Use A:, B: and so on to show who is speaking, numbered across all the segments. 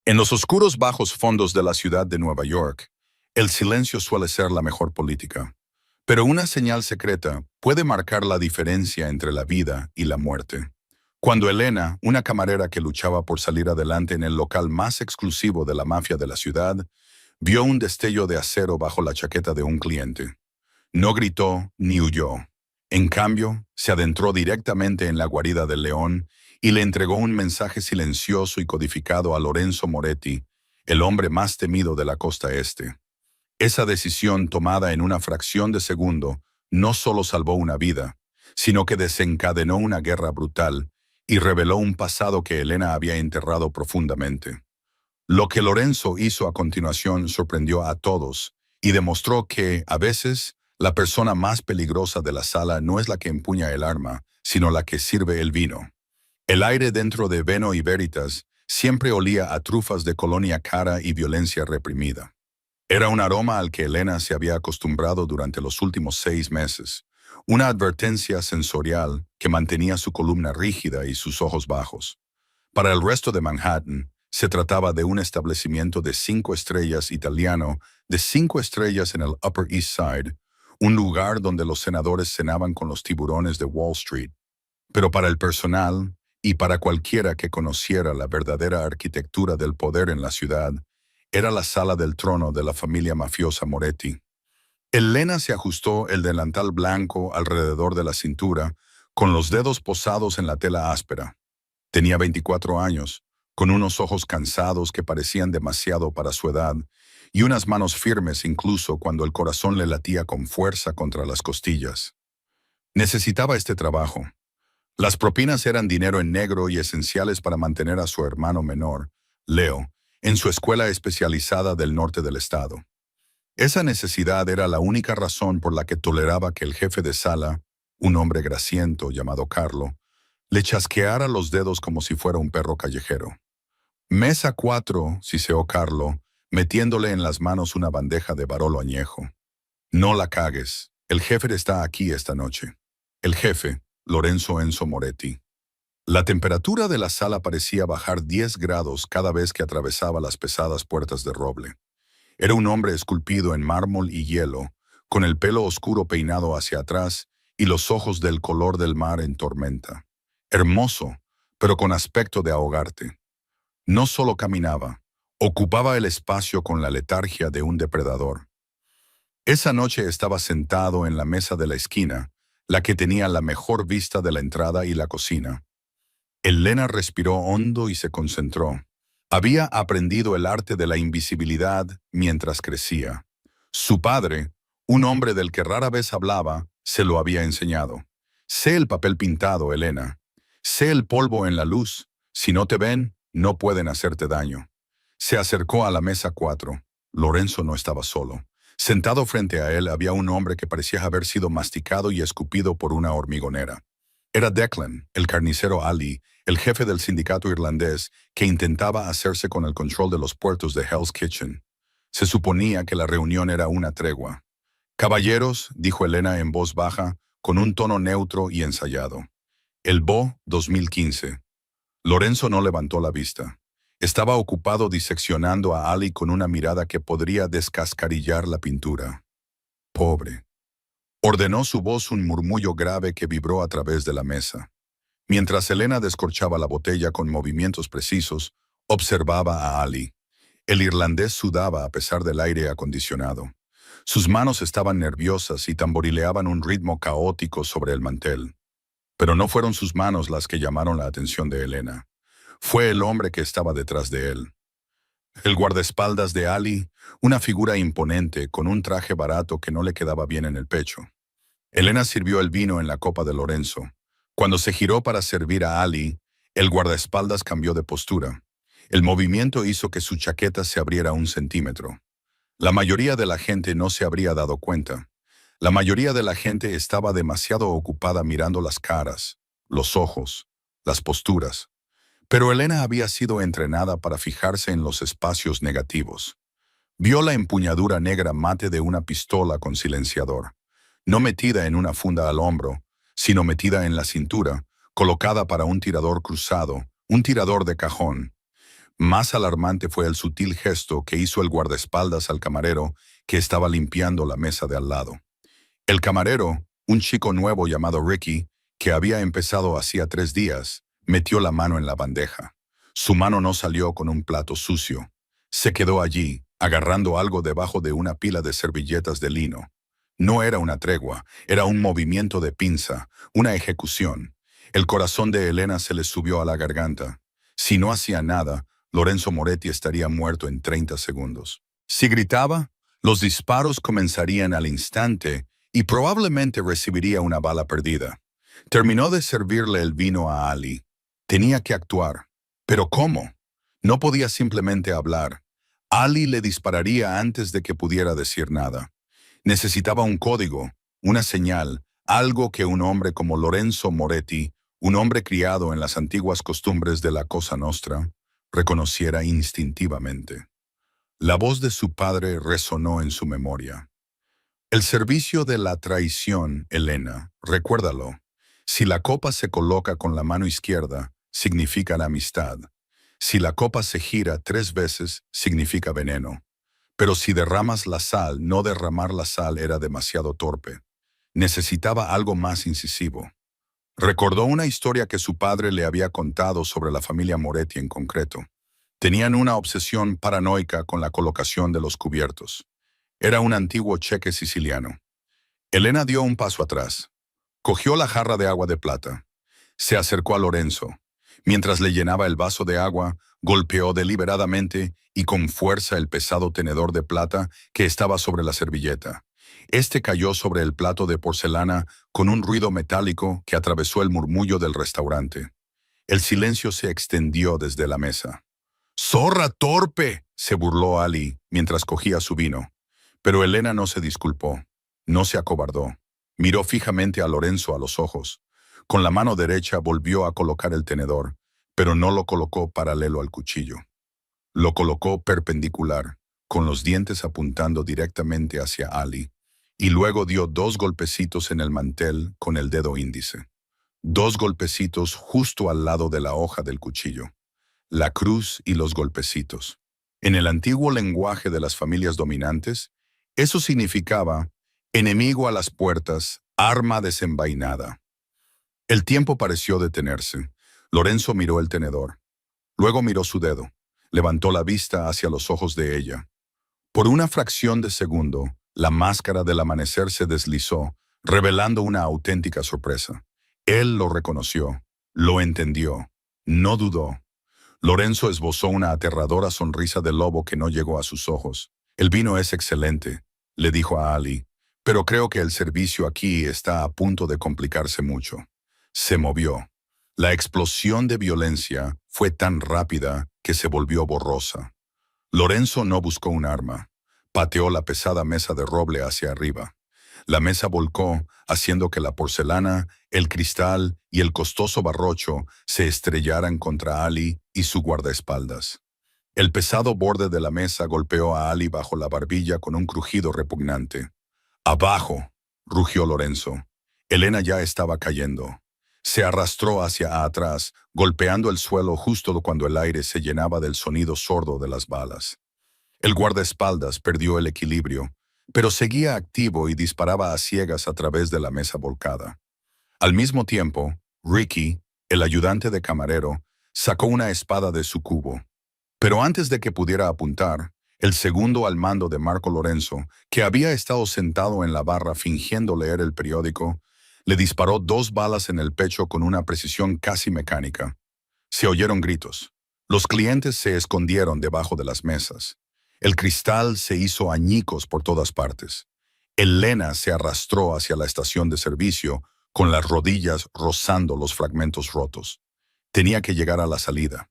A: En los oscuros bajos fondos de la ciudad de Nueva York, el silencio suele ser la mejor política. Pero una señal secreta puede marcar la diferencia entre la vida y la muerte. Cuando Elena, una camarera que luchaba por salir adelante en el local más exclusivo de la mafia de la ciudad, vio un destello de acero bajo la chaqueta de un cliente. No gritó ni huyó. En cambio, se adentró directamente en la guarida del león y le entregó un mensaje silencioso y codificado a Lorenzo Moretti, el hombre más temido de la costa este. Esa decisión tomada en una fracción de segundo no solo salvó una vida, sino que desencadenó una guerra brutal y reveló un pasado que Elena había enterrado profundamente. Lo que Lorenzo hizo a continuación sorprendió a todos y demostró que, a veces, la persona más peligrosa de la sala no es la que empuña el arma, sino la que sirve el vino. El aire dentro de Veno y Veritas siempre olía a trufas de colonia cara y violencia reprimida. Era un aroma al que Elena se había acostumbrado durante los últimos 6 meses, una advertencia sensorial que mantenía su columna rígida y sus ojos bajos. Para el resto de Manhattan, se trataba de un establecimiento de 5 estrellas italiano, de 5 estrellas en el Upper East Side, un lugar donde los senadores cenaban con los tiburones de Wall Street. Pero para el personal, y para cualquiera que conociera la verdadera arquitectura del poder en la ciudad, era la sala del trono de la familia mafiosa Moretti. Elena se ajustó el delantal blanco alrededor de la cintura, con los dedos posados en la tela áspera. Tenía 24 años, con unos ojos cansados que parecían demasiado para su edad, y unas manos firmes incluso cuando el corazón le latía con fuerza contra las costillas. Necesitaba este trabajo. Las propinas eran dinero en negro y esenciales para mantener a su hermano menor, Leo, en su escuela especializada del norte del estado. Esa necesidad era la única razón por la que toleraba que el jefe de sala, un hombre grasiento llamado Carlo, le chasqueara los dedos como si fuera un perro callejero. Mesa 4, siseó Carlo, metiéndole en las manos una bandeja de Barolo añejo. No la cagues, el jefe está aquí esta noche. El jefe, Lorenzo Enzo Moretti. La temperatura de la sala parecía bajar 10 grados cada vez que atravesaba las pesadas puertas de roble. Era un hombre esculpido en mármol y hielo, con el pelo oscuro peinado hacia atrás y los ojos del color del mar en tormenta. Hermoso, pero con aspecto de ahogarte. No solo caminaba, ocupaba el espacio con la letargia de un depredador. Esa noche estaba sentado en la mesa de la esquina, la que tenía la mejor vista de la entrada y la cocina. Elena respiró hondo y se concentró. Había aprendido el arte de la invisibilidad mientras crecía. Su padre, un hombre del que rara vez hablaba, se lo había enseñado. Sé el papel pintado, Elena. Sé el polvo en la luz. Si no te ven, no pueden hacerte daño. Se acercó a la mesa 4. Lorenzo no estaba solo. Sentado frente a él había un hombre que parecía haber sido masticado y escupido por una hormigonera. Era Declan, el carnicero Ali, el jefe del sindicato irlandés, que intentaba hacerse con el control de los puertos de Hell's Kitchen. Se suponía que la reunión era una tregua. «Caballeros», dijo Elena en voz baja, con un tono neutro y ensayado. «El BO 2015». Lorenzo no levantó la vista. Estaba ocupado diseccionando a Ali con una mirada que podría descascarillar la pintura. «Pobre». Ordenó su voz un murmullo grave que vibró a través de la mesa. Mientras Elena descorchaba la botella con movimientos precisos, observaba a Ali. El irlandés sudaba a pesar del aire acondicionado. Sus manos estaban nerviosas y tamborileaban un ritmo caótico sobre el mantel. Pero no fueron sus manos las que llamaron la atención de Elena. Fue el hombre que estaba detrás de él. El guardaespaldas de Ali, una figura imponente con un traje barato que no le quedaba bien en el pecho. Elena sirvió el vino en la copa de Lorenzo. Cuando se giró para servir a Ali, el guardaespaldas cambió de postura. El movimiento hizo que su chaqueta se abriera 1 centímetro. La mayoría de la gente no se habría dado cuenta. La mayoría de la gente estaba demasiado ocupada mirando las caras, los ojos, las posturas. Pero Elena había sido entrenada para fijarse en los espacios negativos. Vio la empuñadura negra mate de una pistola con silenciador, no metida en una funda al hombro, sino metida en la cintura, colocada para un tirador cruzado, un tirador de cajón. Más alarmante fue el sutil gesto que hizo el guardaespaldas al camarero que estaba limpiando la mesa de al lado. El camarero, un chico nuevo llamado Ricky, que había empezado hacía 3 días, metió la mano en la bandeja. Su mano no salió con un plato sucio. Se quedó allí, agarrando algo debajo de una pila de servilletas de lino. No era una tregua, era un movimiento de pinza, una ejecución. El corazón de Elena se le subió a la garganta. Si no hacía nada, Lorenzo Moretti estaría muerto en 30 segundos. Si gritaba, los disparos comenzarían al instante y probablemente recibiría una bala perdida. Terminó de servirle el vino a Ali. Tenía que actuar. ¿Pero cómo? No podía simplemente hablar. Ali le dispararía antes de que pudiera decir nada. Necesitaba un código, una señal, algo que un hombre como Lorenzo Moretti, un hombre criado en las antiguas costumbres de la Cosa Nostra, reconociera instintivamente. La voz de su padre resonó en su memoria. El servicio de la traición, Elena, recuérdalo. Si la copa se coloca con la mano izquierda, significa la amistad. Si la copa se gira 3 veces, significa veneno. Pero si derramas la sal, no derramar la sal era demasiado torpe. Necesitaba algo más incisivo. Recordó una historia que su padre le había contado sobre la familia Moretti en concreto. Tenían una obsesión paranoica con la colocación de los cubiertos. Era un antiguo cheque siciliano. Elena dio un paso atrás. Cogió la jarra de agua de plata. Se acercó a Lorenzo. Mientras le llenaba el vaso de agua, golpeó deliberadamente y con fuerza el pesado tenedor de plata que estaba sobre la servilleta. Este cayó sobre el plato de porcelana con un ruido metálico que atravesó el murmullo del restaurante. El silencio se extendió desde la mesa. ¡Zorra torpe!, se burló Ali mientras cogía su vino. Pero Elena no se disculpó, no se acobardó. Miró fijamente a Lorenzo a los ojos. Con la mano derecha volvió a colocar el tenedor, pero no lo colocó paralelo al cuchillo. Lo colocó perpendicular, con los dientes apuntando directamente hacia Ali, y luego dio 2 golpecitos en el mantel con el dedo índice. 2 golpecitos justo al lado de la hoja del cuchillo. La cruz y los golpecitos. En el antiguo lenguaje de las familias dominantes, eso significaba enemigo a las puertas, arma desenvainada. El tiempo pareció detenerse. Lorenzo miró el tenedor. Luego miró su dedo. Levantó la vista hacia los ojos de ella. Por una fracción de segundo, la máscara del amanecer se deslizó, revelando una auténtica sorpresa. Él lo reconoció, lo entendió, no dudó. Lorenzo esbozó una aterradora sonrisa de lobo que no llegó a sus ojos. El vino es excelente, le dijo a Ali, pero creo que el servicio aquí está a punto de complicarse mucho. Se movió. La explosión de violencia fue tan rápida que se volvió borrosa. Lorenzo no buscó un arma. Pateó la pesada mesa de roble hacia arriba. La mesa volcó, haciendo que la porcelana, el cristal y el costoso barrocho se estrellaran contra Ali y su guardaespaldas. El pesado borde de la mesa golpeó a Ali bajo la barbilla con un crujido repugnante. ¡Abajo!, rugió Lorenzo. Elena ya estaba cayendo. Se arrastró hacia atrás, golpeando el suelo justo cuando el aire se llenaba del sonido sordo de las balas. El guardaespaldas perdió el equilibrio, pero seguía activo y disparaba a ciegas a través de la mesa volcada. Al mismo tiempo, Ricky, el ayudante de camarero, sacó una espada de su cubo. Pero antes de que pudiera apuntar, el segundo al mando de Marco Lorenzo, que había estado sentado en la barra fingiendo leer el periódico, le disparó 2 balas en el pecho con una precisión casi mecánica. Se oyeron gritos. Los clientes se escondieron debajo de las mesas. El cristal se hizo añicos por todas partes. Elena se arrastró hacia la estación de servicio, con las rodillas rozando los fragmentos rotos. Tenía que llegar a la salida.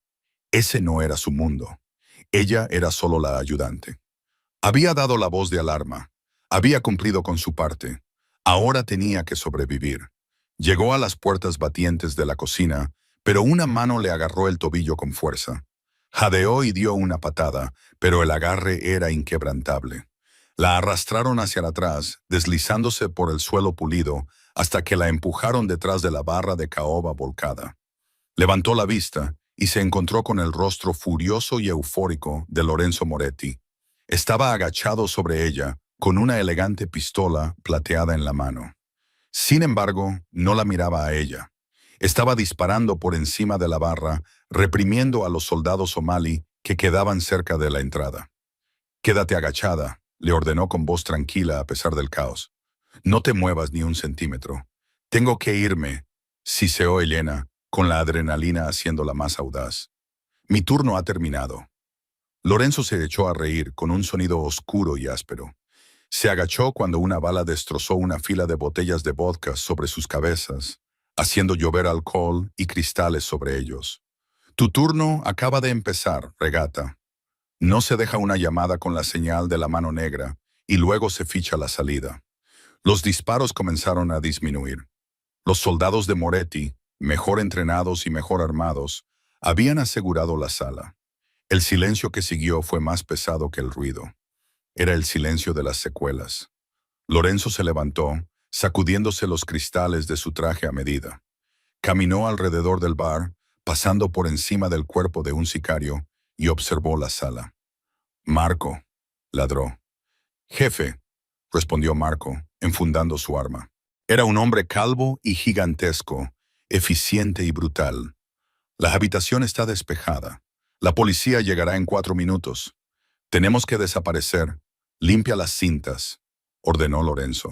A: Ese no era su mundo. Ella era solo la ayudante. Había dado la voz de alarma. Había cumplido con su parte. Ahora tenía que sobrevivir. Llegó a las puertas batientes de la cocina, pero una mano le agarró el tobillo con fuerza. Jadeó y dio una patada, pero el agarre era inquebrantable. La arrastraron hacia atrás, deslizándose por el suelo pulido, hasta que la empujaron detrás de la barra de caoba volcada. Levantó la vista y se encontró con el rostro furioso y eufórico de Lorenzo Moretti. Estaba agachado sobre ella, con una elegante pistola plateada en la mano. Sin embargo, no la miraba a ella. Estaba disparando por encima de la barra, reprimiendo a los soldados somali que quedaban cerca de la entrada. «Quédate agachada», le ordenó con voz tranquila a pesar del caos. «No te muevas ni un centímetro. Tengo que irme», siseó Elena, con la adrenalina haciéndola más audaz. «Mi turno ha terminado». Lorenzo se echó a reír con un sonido oscuro y áspero. Se agachó cuando una bala destrozó una fila de botellas de vodka sobre sus cabezas, haciendo llover alcohol y cristales sobre ellos. «Tu turno acaba de empezar, regata». No se deja una llamada con la señal de la mano negra y luego se ficha la salida. Los disparos comenzaron a disminuir. Los soldados de Moretti, mejor entrenados y mejor armados, habían asegurado la sala. El silencio que siguió fue más pesado que el ruido. Era el silencio de las secuelas. Lorenzo se levantó, sacudiéndose los cristales de su traje a medida. Caminó alrededor del bar, pasando por encima del cuerpo de un sicario, y observó la sala. «Marco», ladró. «Jefe», respondió Marco, enfundando su arma. Era un hombre calvo y gigantesco, eficiente y brutal. «La habitación está despejada. La policía llegará en 4 minutos. Tenemos que desaparecer. Limpia las cintas», ordenó Lorenzo.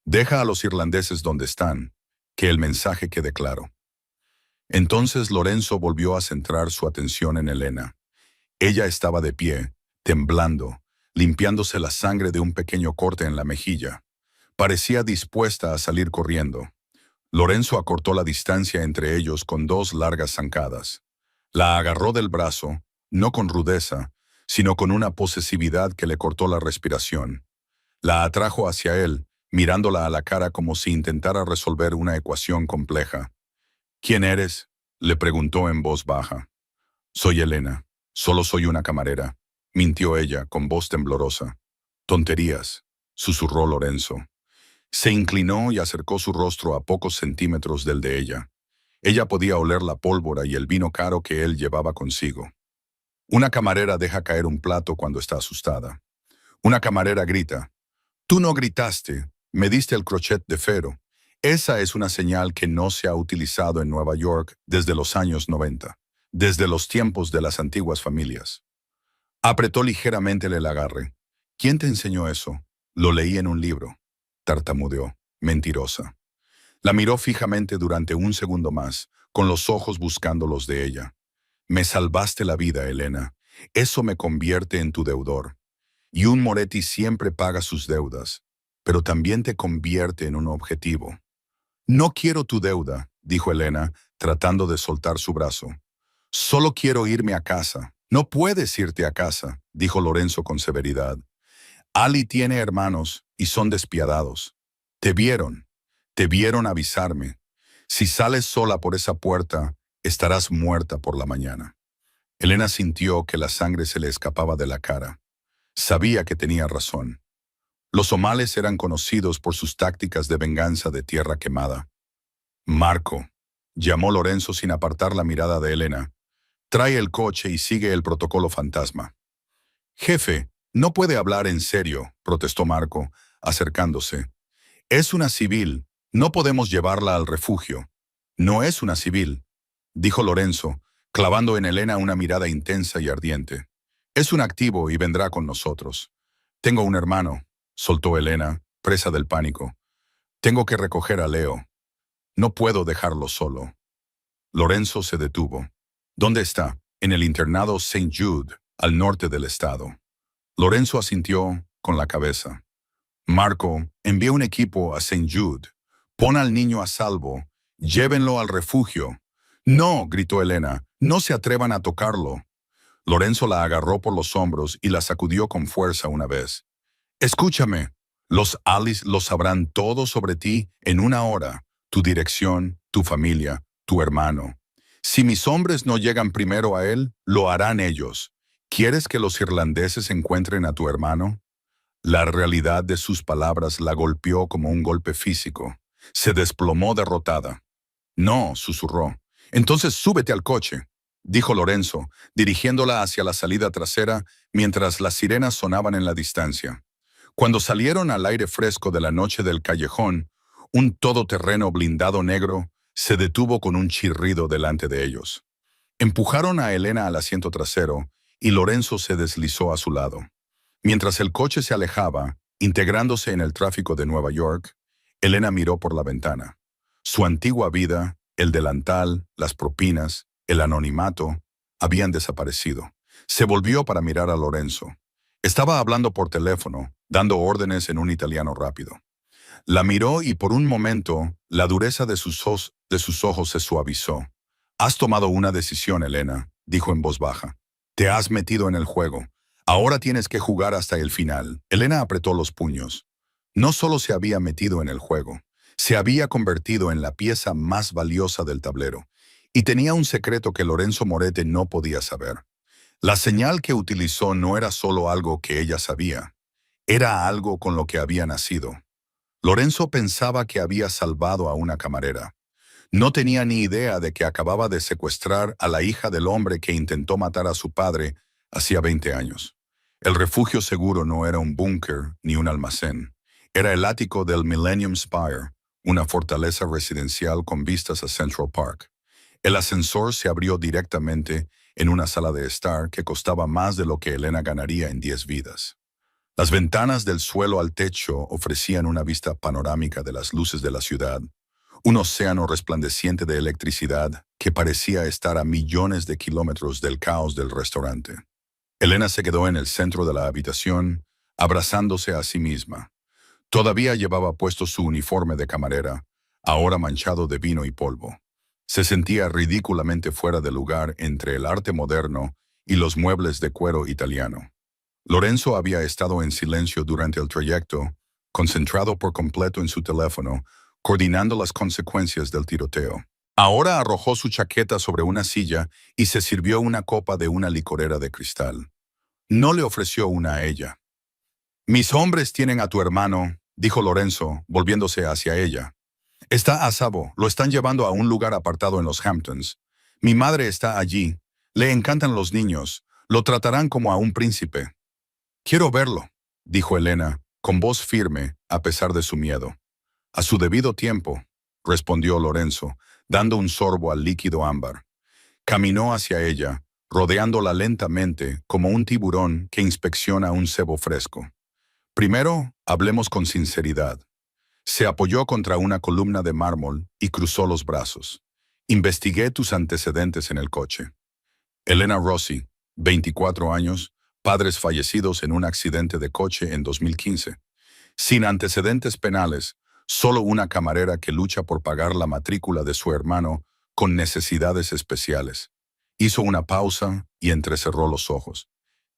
A: «Deja a los irlandeses donde están. Que el mensaje quede claro». Entonces Lorenzo volvió a centrar su atención en Elena. Ella estaba de pie, temblando, limpiándose la sangre de un pequeño corte en la mejilla. Parecía dispuesta a salir corriendo. Lorenzo acortó la distancia entre ellos con 2 largas zancadas. La agarró del brazo, no con rudeza, sino con una posesividad que le cortó la respiración. La atrajo hacia él, mirándola a la cara como si intentara resolver una ecuación compleja. «¿Quién eres?», le preguntó en voz baja. «Soy Elena. Solo soy una camarera», mintió ella con voz temblorosa. «Tonterías», susurró Lorenzo. Se inclinó y acercó su rostro a pocos centímetros del de ella. Ella podía oler la pólvora y el vino caro que él llevaba consigo. Una camarera deja caer un plato cuando está asustada. Una camarera grita: «Tú no gritaste, me diste el crochet de Fero». Esa es una señal que no se ha utilizado en Nueva York desde los años 90, desde los tiempos de las antiguas familias. Apretó ligeramente el agarre. «¿Quién te enseñó eso?» «Lo leí en un libro», tartamudeó. «Mentirosa». La miró fijamente durante un segundo más, con los ojos buscando los de ella. «Me salvaste la vida, Elena. Eso me convierte en tu deudor. Y un Moretti siempre paga sus deudas, pero también te convierte en un objetivo». «No quiero tu deuda», dijo Elena, tratando de soltar su brazo. «Solo quiero irme a casa». «No puedes irte a casa», dijo Lorenzo con severidad. «Ali tiene hermanos y son despiadados. Te vieron avisarme. Si sales sola por esa puerta, estarás muerta por la mañana». Elena sintió que la sangre se le escapaba de la cara. Sabía que tenía razón. Los somales eran conocidos por sus tácticas de venganza de tierra quemada. «Marco», llamó Lorenzo sin apartar la mirada de Elena. «Trae el coche y sigue el protocolo fantasma». «Jefe, no puede hablar en serio», protestó Marco, acercándose. «Es una civil. No podemos llevarla al refugio». «No es una civil», dijo Lorenzo, clavando en Elena una mirada intensa y ardiente. «Es un activo y vendrá con nosotros». «Tengo un hermano», soltó Elena, presa del pánico. «Tengo que recoger a Leo. No puedo dejarlo solo». Lorenzo se detuvo. «¿Dónde está?» «En el internado St. Jude, al norte del estado». Lorenzo asintió con la cabeza. «Marco, envía un equipo a St. Jude. Pon al niño a salvo. Llévenlo al refugio». «No», gritó Elena, «no se atrevan a tocarlo». Lorenzo la agarró por los hombros y la sacudió con fuerza una vez. «Escúchame. Los Alice lo sabrán todo sobre ti en 1 hora. Tu dirección, tu familia, tu hermano. Si mis hombres no llegan primero a él, lo harán ellos. ¿Quieres que los irlandeses encuentren a tu hermano?» La realidad de sus palabras la golpeó como un golpe físico. Se desplomó derrotada. «No», susurró. «Entonces súbete al coche». dijo Lorenzo, dirigiéndola hacia la salida trasera mientras las sirenas sonaban en la distancia. Cuando salieron al aire fresco de la noche del callejón, un todoterreno blindado negro se detuvo con un chirrido delante de ellos. Empujaron a Elena al asiento trasero y Lorenzo se deslizó a su lado. Mientras el coche se alejaba, integrándose en el tráfico de Nueva York, Elena miró por la ventana. Su antigua vida, el delantal, las propinas, el anonimato, habían desaparecido. Se volvió para mirar a Lorenzo. Estaba hablando por teléfono, dando órdenes en un italiano rápido. La miró y por un momento, la dureza de sus ojos se suavizó. «Has tomado una decisión, Elena», dijo en voz baja. «Te has metido en el juego. Ahora tienes que jugar hasta el final». Elena apretó los puños. No solo se había metido en el juego, se había convertido en la pieza más valiosa del tablero. Y tenía un secreto que Lorenzo Moretti no podía saber. La señal que utilizó no era solo algo que ella sabía. Era algo con lo que había nacido. Lorenzo pensaba que había salvado a una camarera. No tenía ni idea de que acababa de secuestrar a la hija del hombre que intentó matar a su padre hacía 20 años. El refugio seguro no era un búnker ni un almacén. Era el ático del Millennium Spire, una fortaleza residencial con vistas a Central Park. El ascensor se abrió directamente en una sala de estar que costaba más de lo que Elena ganaría en 10 vidas. Las ventanas del suelo al techo ofrecían una vista panorámica de las luces de la ciudad, un océano resplandeciente de electricidad que parecía estar a millones de kilómetros del caos del restaurante. Elena se quedó en el centro de la habitación, abrazándose a sí misma. Todavía llevaba puesto su uniforme de camarera, ahora manchado de vino y polvo. Se sentía ridículamente fuera de lugar entre el arte moderno y los muebles de cuero italiano. Lorenzo había estado en silencio durante el trayecto, concentrado por completo en su teléfono, coordinando las consecuencias del tiroteo. Ahora arrojó su chaqueta sobre una silla y se sirvió una copa de una licorera de cristal. No le ofreció una a ella. «Mis hombres tienen a tu hermano», dijo Lorenzo, volviéndose hacia ella. «Está a salvo, lo están llevando a un lugar apartado en los Hamptons. Mi madre está allí, le encantan los niños, lo tratarán como a un príncipe». «Quiero verlo», dijo Elena, con voz firme, a pesar de su miedo. «A su debido tiempo», respondió Lorenzo, dando un sorbo al líquido ámbar. Caminó hacia ella, rodeándola lentamente como un tiburón que inspecciona un cebo fresco. «Primero, hablemos con sinceridad». Se apoyó contra una columna de mármol y cruzó los brazos. «Investigué tus antecedentes en el coche». Elena Rossi, 24 años, padres fallecidos en un accidente de coche en 2015. Sin antecedentes penales, solo una camarera que lucha por pagar la matrícula de su hermano con necesidades especiales. Hizo una pausa y entrecerró los ojos.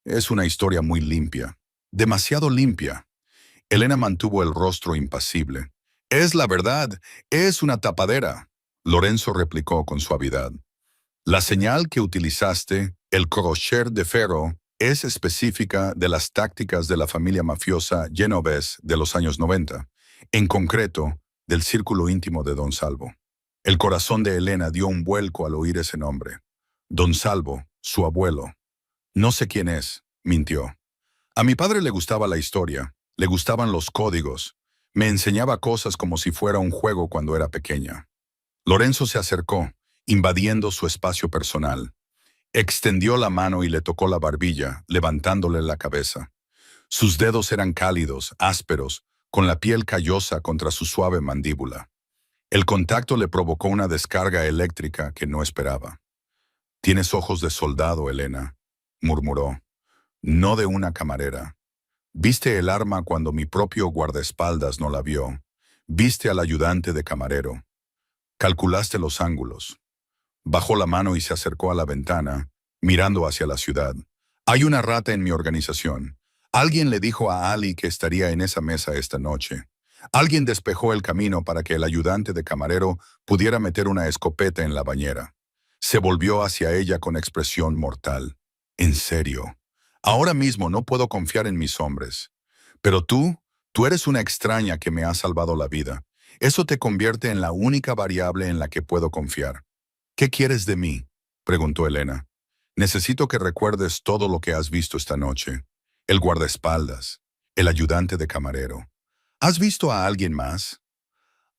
A: Es una historia muy limpia. Demasiado limpia. Elena mantuvo el rostro impasible. «Es la verdad, es una tapadera», Lorenzo replicó con suavidad. «La señal que utilizaste, el crochet de ferro, es específica de las tácticas de la familia mafiosa Genovese de los años 90, en concreto, del círculo íntimo de Don Salvo». El corazón de Elena dio un vuelco al oír ese nombre. Don Salvo, su abuelo. «No sé quién es», mintió. «A mi padre le gustaba la historia, le gustaban los códigos. Me enseñaba cosas como si fuera un juego cuando era pequeña». Lorenzo se acercó, invadiendo su espacio personal. Extendió la mano y le tocó la barbilla, levantándole la cabeza. Sus dedos eran cálidos, ásperos, con la piel callosa contra su suave mandíbula. El contacto le provocó una descarga eléctrica que no esperaba. «Tienes ojos de soldado, Elena», murmuró. «No de una camarera. Viste el arma cuando mi propio guardaespaldas no la vio. Viste al ayudante de camarero. Calculaste los ángulos». Bajó la mano y se acercó a la ventana, mirando hacia la ciudad. «Hay una rata en mi organización. Alguien le dijo a Ali que estaría en esa mesa esta noche. Alguien despejó el camino para que el ayudante de camarero pudiera meter una escopeta en la bañera». Se volvió hacia ella con expresión mortal. «¿En serio? Ahora mismo no puedo confiar en mis hombres. Pero tú eres una extraña que me ha salvado la vida. Eso te convierte en la única variable en la que puedo confiar. ¿Qué quieres de mí?» preguntó Elena. Necesito que recuerdes todo lo que has visto esta noche. El guardaespaldas, el ayudante de camarero. ¿Has visto a alguien más?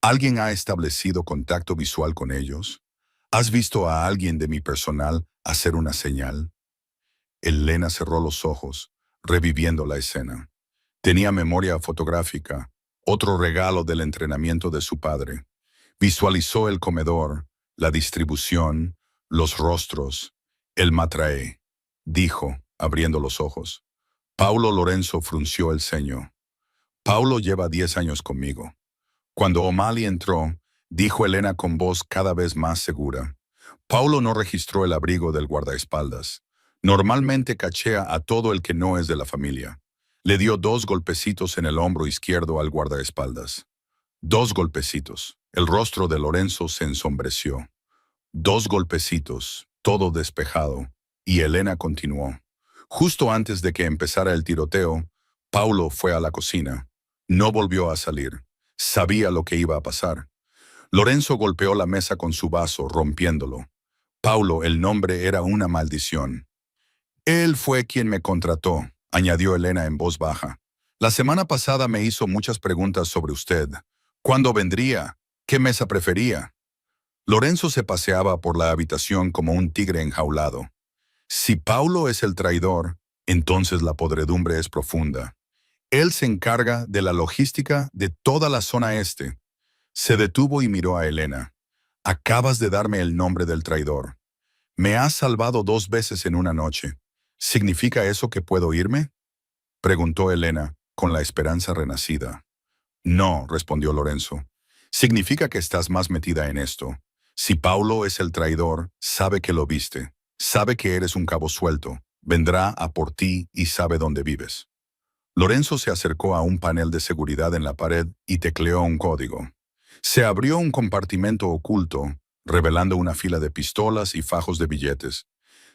A: ¿Alguien ha establecido contacto visual con ellos? ¿Has visto a alguien de mi personal hacer una señal? Elena cerró los ojos, reviviendo la escena. Tenía memoria fotográfica, otro regalo del entrenamiento de su padre. Visualizó el comedor, la distribución, los rostros, el matraé. Dijo, abriendo los ojos. Paulo Lorenzo frunció el ceño. Paulo lleva 10 años conmigo. Cuando O'Malley entró, dijo Elena con voz cada vez más segura. Paulo no registró el abrigo del guardaespaldas. Normalmente cachea a todo el que no es de la familia. Le dio 2 golpecitos en el hombro izquierdo al guardaespaldas. 2 golpecitos. El rostro de Lorenzo se ensombreció. 2 golpecitos, todo despejado, y Elena continuó. Justo antes de que empezara el tiroteo, Paulo fue a la cocina. No volvió a salir. Sabía lo que iba a pasar. Lorenzo golpeó la mesa con su vaso, rompiéndolo. Paulo, el nombre era una maldición. Él fue quien me contrató, añadió Elena en voz baja. La semana pasada me hizo muchas preguntas sobre usted. ¿Cuándo vendría? ¿Qué mesa prefería? Lorenzo se paseaba por la habitación como un tigre enjaulado. Si Paulo es el traidor, entonces la podredumbre es profunda. Él se encarga de la logística de toda la zona este. Se detuvo y miró a Elena. Acabas de darme el nombre del traidor. Me has salvado 2 veces en una noche. ¿Significa eso que puedo irme? Preguntó Elena, con la esperanza renacida. No, respondió Lorenzo. Significa que estás más metida en esto. Si Paulo es el traidor, sabe que lo viste. Sabe que eres un cabo suelto. Vendrá a por ti y sabe dónde vives. Lorenzo se acercó a un panel de seguridad en la pared y tecleó un código. Se abrió un compartimento oculto, revelando una fila de pistolas y fajos de billetes.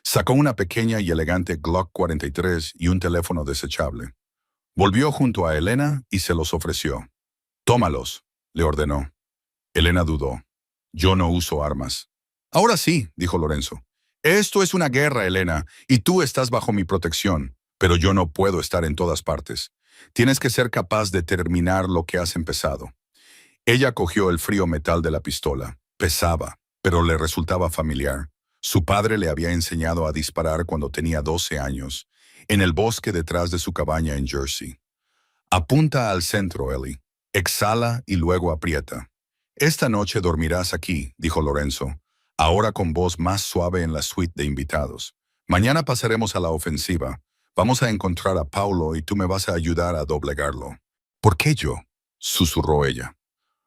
A: Sacó una pequeña y elegante Glock 43 y un teléfono desechable. Volvió junto a Elena y se los ofreció. «Tómalos», le ordenó. Elena dudó. «Yo no uso armas». «Ahora sí», dijo Lorenzo. «Esto es una guerra, Elena, y tú estás bajo mi protección, pero yo no puedo estar en todas partes. Tienes que ser capaz de terminar lo que has empezado». Ella cogió el frío metal de la pistola. Pesaba, pero le resultaba familiar. Su padre le había enseñado a disparar cuando tenía 12 años, en el bosque detrás de su cabaña en Jersey. «Apunta al centro, Ellie. Exhala y luego aprieta». «Esta noche dormirás aquí», dijo Lorenzo, ahora con voz más suave en la suite de invitados. «Mañana pasaremos a la ofensiva. Vamos a encontrar a Paulo y tú me vas a ayudar a doblegarlo». «¿Por qué yo?», susurró ella.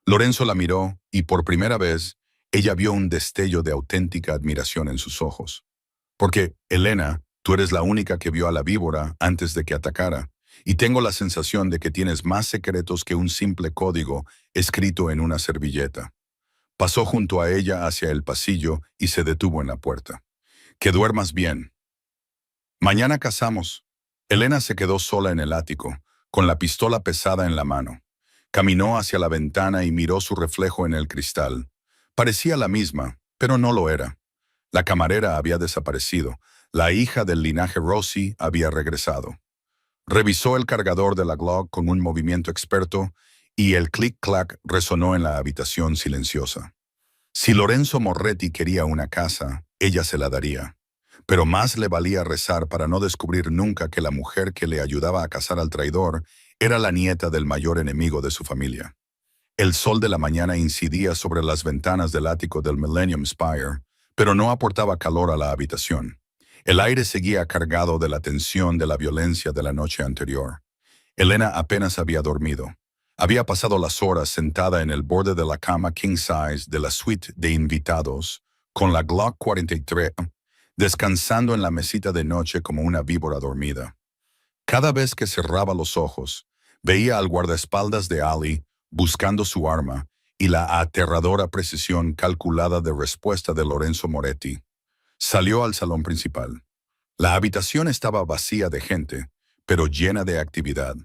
A: Lorenzo la miró y por primera vez ella vio un destello de auténtica admiración en sus ojos. «Porque, Elena, tú eres la única que vio a la víbora antes de que atacara, y tengo la sensación de que tienes más secretos que un simple código escrito en una servilleta». Pasó junto a ella hacia el pasillo y se detuvo en la puerta. «Que duermas bien». «Mañana cazamos». Elena se quedó sola en el ático, con la pistola pesada en la mano. Caminó hacia la ventana y miró su reflejo en el cristal. Parecía la misma, pero no lo era. La camarera había desaparecido. La hija del linaje Rossi había regresado. Revisó el cargador de la Glock con un movimiento experto y el clic-clac resonó en la habitación silenciosa. Si Lorenzo Moretti quería una casa, ella se la daría. Pero más le valía rezar para no descubrir nunca que la mujer que le ayudaba a cazar al traidor era la nieta del mayor enemigo de su familia. El sol de la mañana incidía sobre las ventanas del ático del Millennium Spire, pero no aportaba calor a la habitación. El aire seguía cargado de la tensión de la violencia de la noche anterior. Elena apenas había dormido. Había pasado las horas sentada en el borde de la cama king size de la suite de invitados, con la Glock 43, descansando en la mesita de noche como una víbora dormida. Cada vez que cerraba los ojos, veía al guardaespaldas de Ali buscando su arma y la aterradora precisión calculada de respuesta de Lorenzo Moretti. Salió al salón principal. La habitación estaba vacía de gente, pero llena de actividad.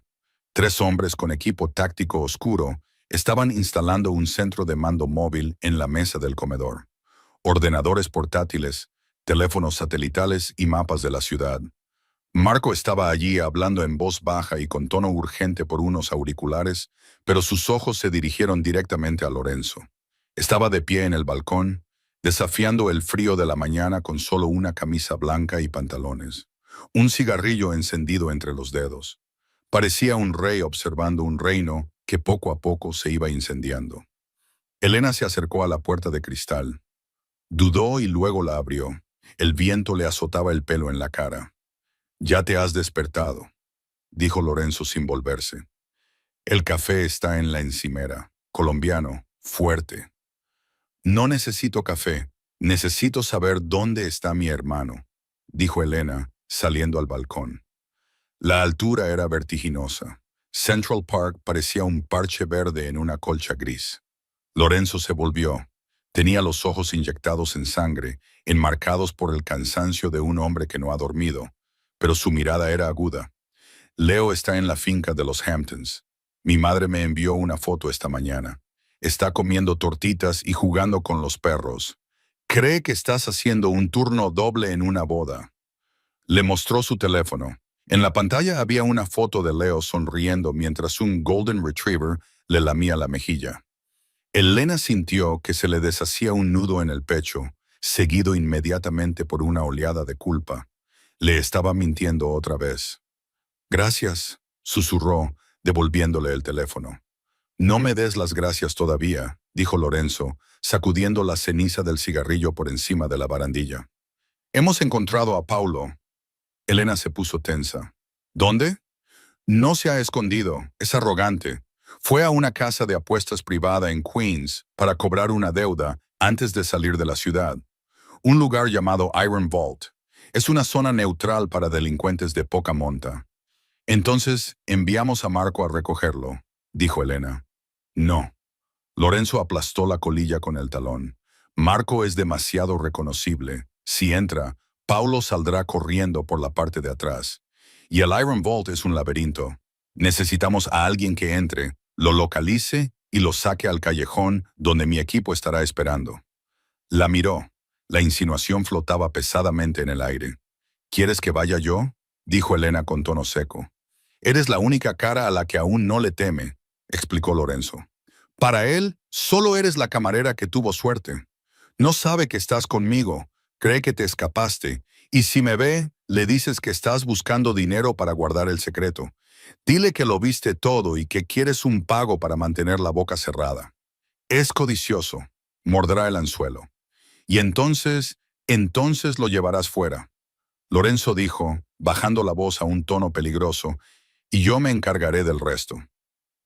A: 3 hombres con equipo táctico oscuro estaban instalando un centro de mando móvil en la mesa del comedor. Ordenadores portátiles, teléfonos satelitales y mapas de la ciudad. Marco estaba allí hablando en voz baja y con tono urgente por unos auriculares, pero sus ojos se dirigieron directamente a Lorenzo. Estaba de pie en el balcón, desafiando el frío de la mañana con solo una camisa blanca y pantalones, un cigarrillo encendido entre los dedos. Parecía un rey observando un reino que poco a poco se iba incendiando. Elena se acercó a la puerta de cristal. Dudó y luego la abrió. El viento le azotaba el pelo en la cara. «Ya te has despertado», dijo Lorenzo sin volverse. «El café está en la encimera. Colombiano, fuerte». «No necesito café. Necesito saber dónde está mi hermano», dijo Elena, saliendo al balcón. La altura era vertiginosa. Central Park parecía un parche verde en una colcha gris. Lorenzo se volvió. Tenía los ojos inyectados en sangre, enmarcados por el cansancio de un hombre que no ha dormido, pero su mirada era aguda. «Leo está en la finca de los Hamptons. Mi madre me envió una foto esta mañana. Está comiendo tortitas y jugando con los perros. Cree que estás haciendo un turno doble en una boda». Le mostró su teléfono. En la pantalla había una foto de Leo sonriendo mientras un Golden Retriever le lamía la mejilla. Elena sintió que se le deshacía un nudo en el pecho, seguido inmediatamente por una oleada de culpa. Le estaba mintiendo otra vez. «Gracias», susurró, devolviéndole el teléfono. «No me des las gracias todavía», dijo Lorenzo, sacudiendo la ceniza del cigarrillo por encima de la barandilla. «Hemos encontrado a Paulo». Elena se puso tensa. «¿Dónde?» «No se ha escondido, es arrogante. Fue a una casa de apuestas privada en Queens para cobrar una deuda antes de salir de la ciudad. Un lugar llamado Iron Vault. Es una zona neutral para delincuentes de poca monta». «Entonces, enviamos a Marco a recogerlo», dijo Elena. «No». Lorenzo aplastó la colilla con el talón. «Marco es demasiado reconocible. Si entra, Paulo saldrá corriendo por la parte de atrás. Y el Iron Vault es un laberinto. Necesitamos a alguien que entre, lo localice y lo saque al callejón donde mi equipo estará esperando». La miró. La insinuación flotaba pesadamente en el aire. «¿Quieres que vaya yo?», dijo Elena con tono seco. «Eres la única cara a la que aún no le teme», explicó Lorenzo. «Para él, solo eres la camarera que tuvo suerte. No sabe que estás conmigo, cree que te escapaste, y si me ve, le dices que estás buscando dinero para guardar el secreto. Dile que lo viste todo y que quieres un pago para mantener la boca cerrada. Es codicioso, morderá el anzuelo. Y entonces lo llevarás fuera». Lorenzo dijo, bajando la voz a un tono peligroso, «y yo me encargaré del resto».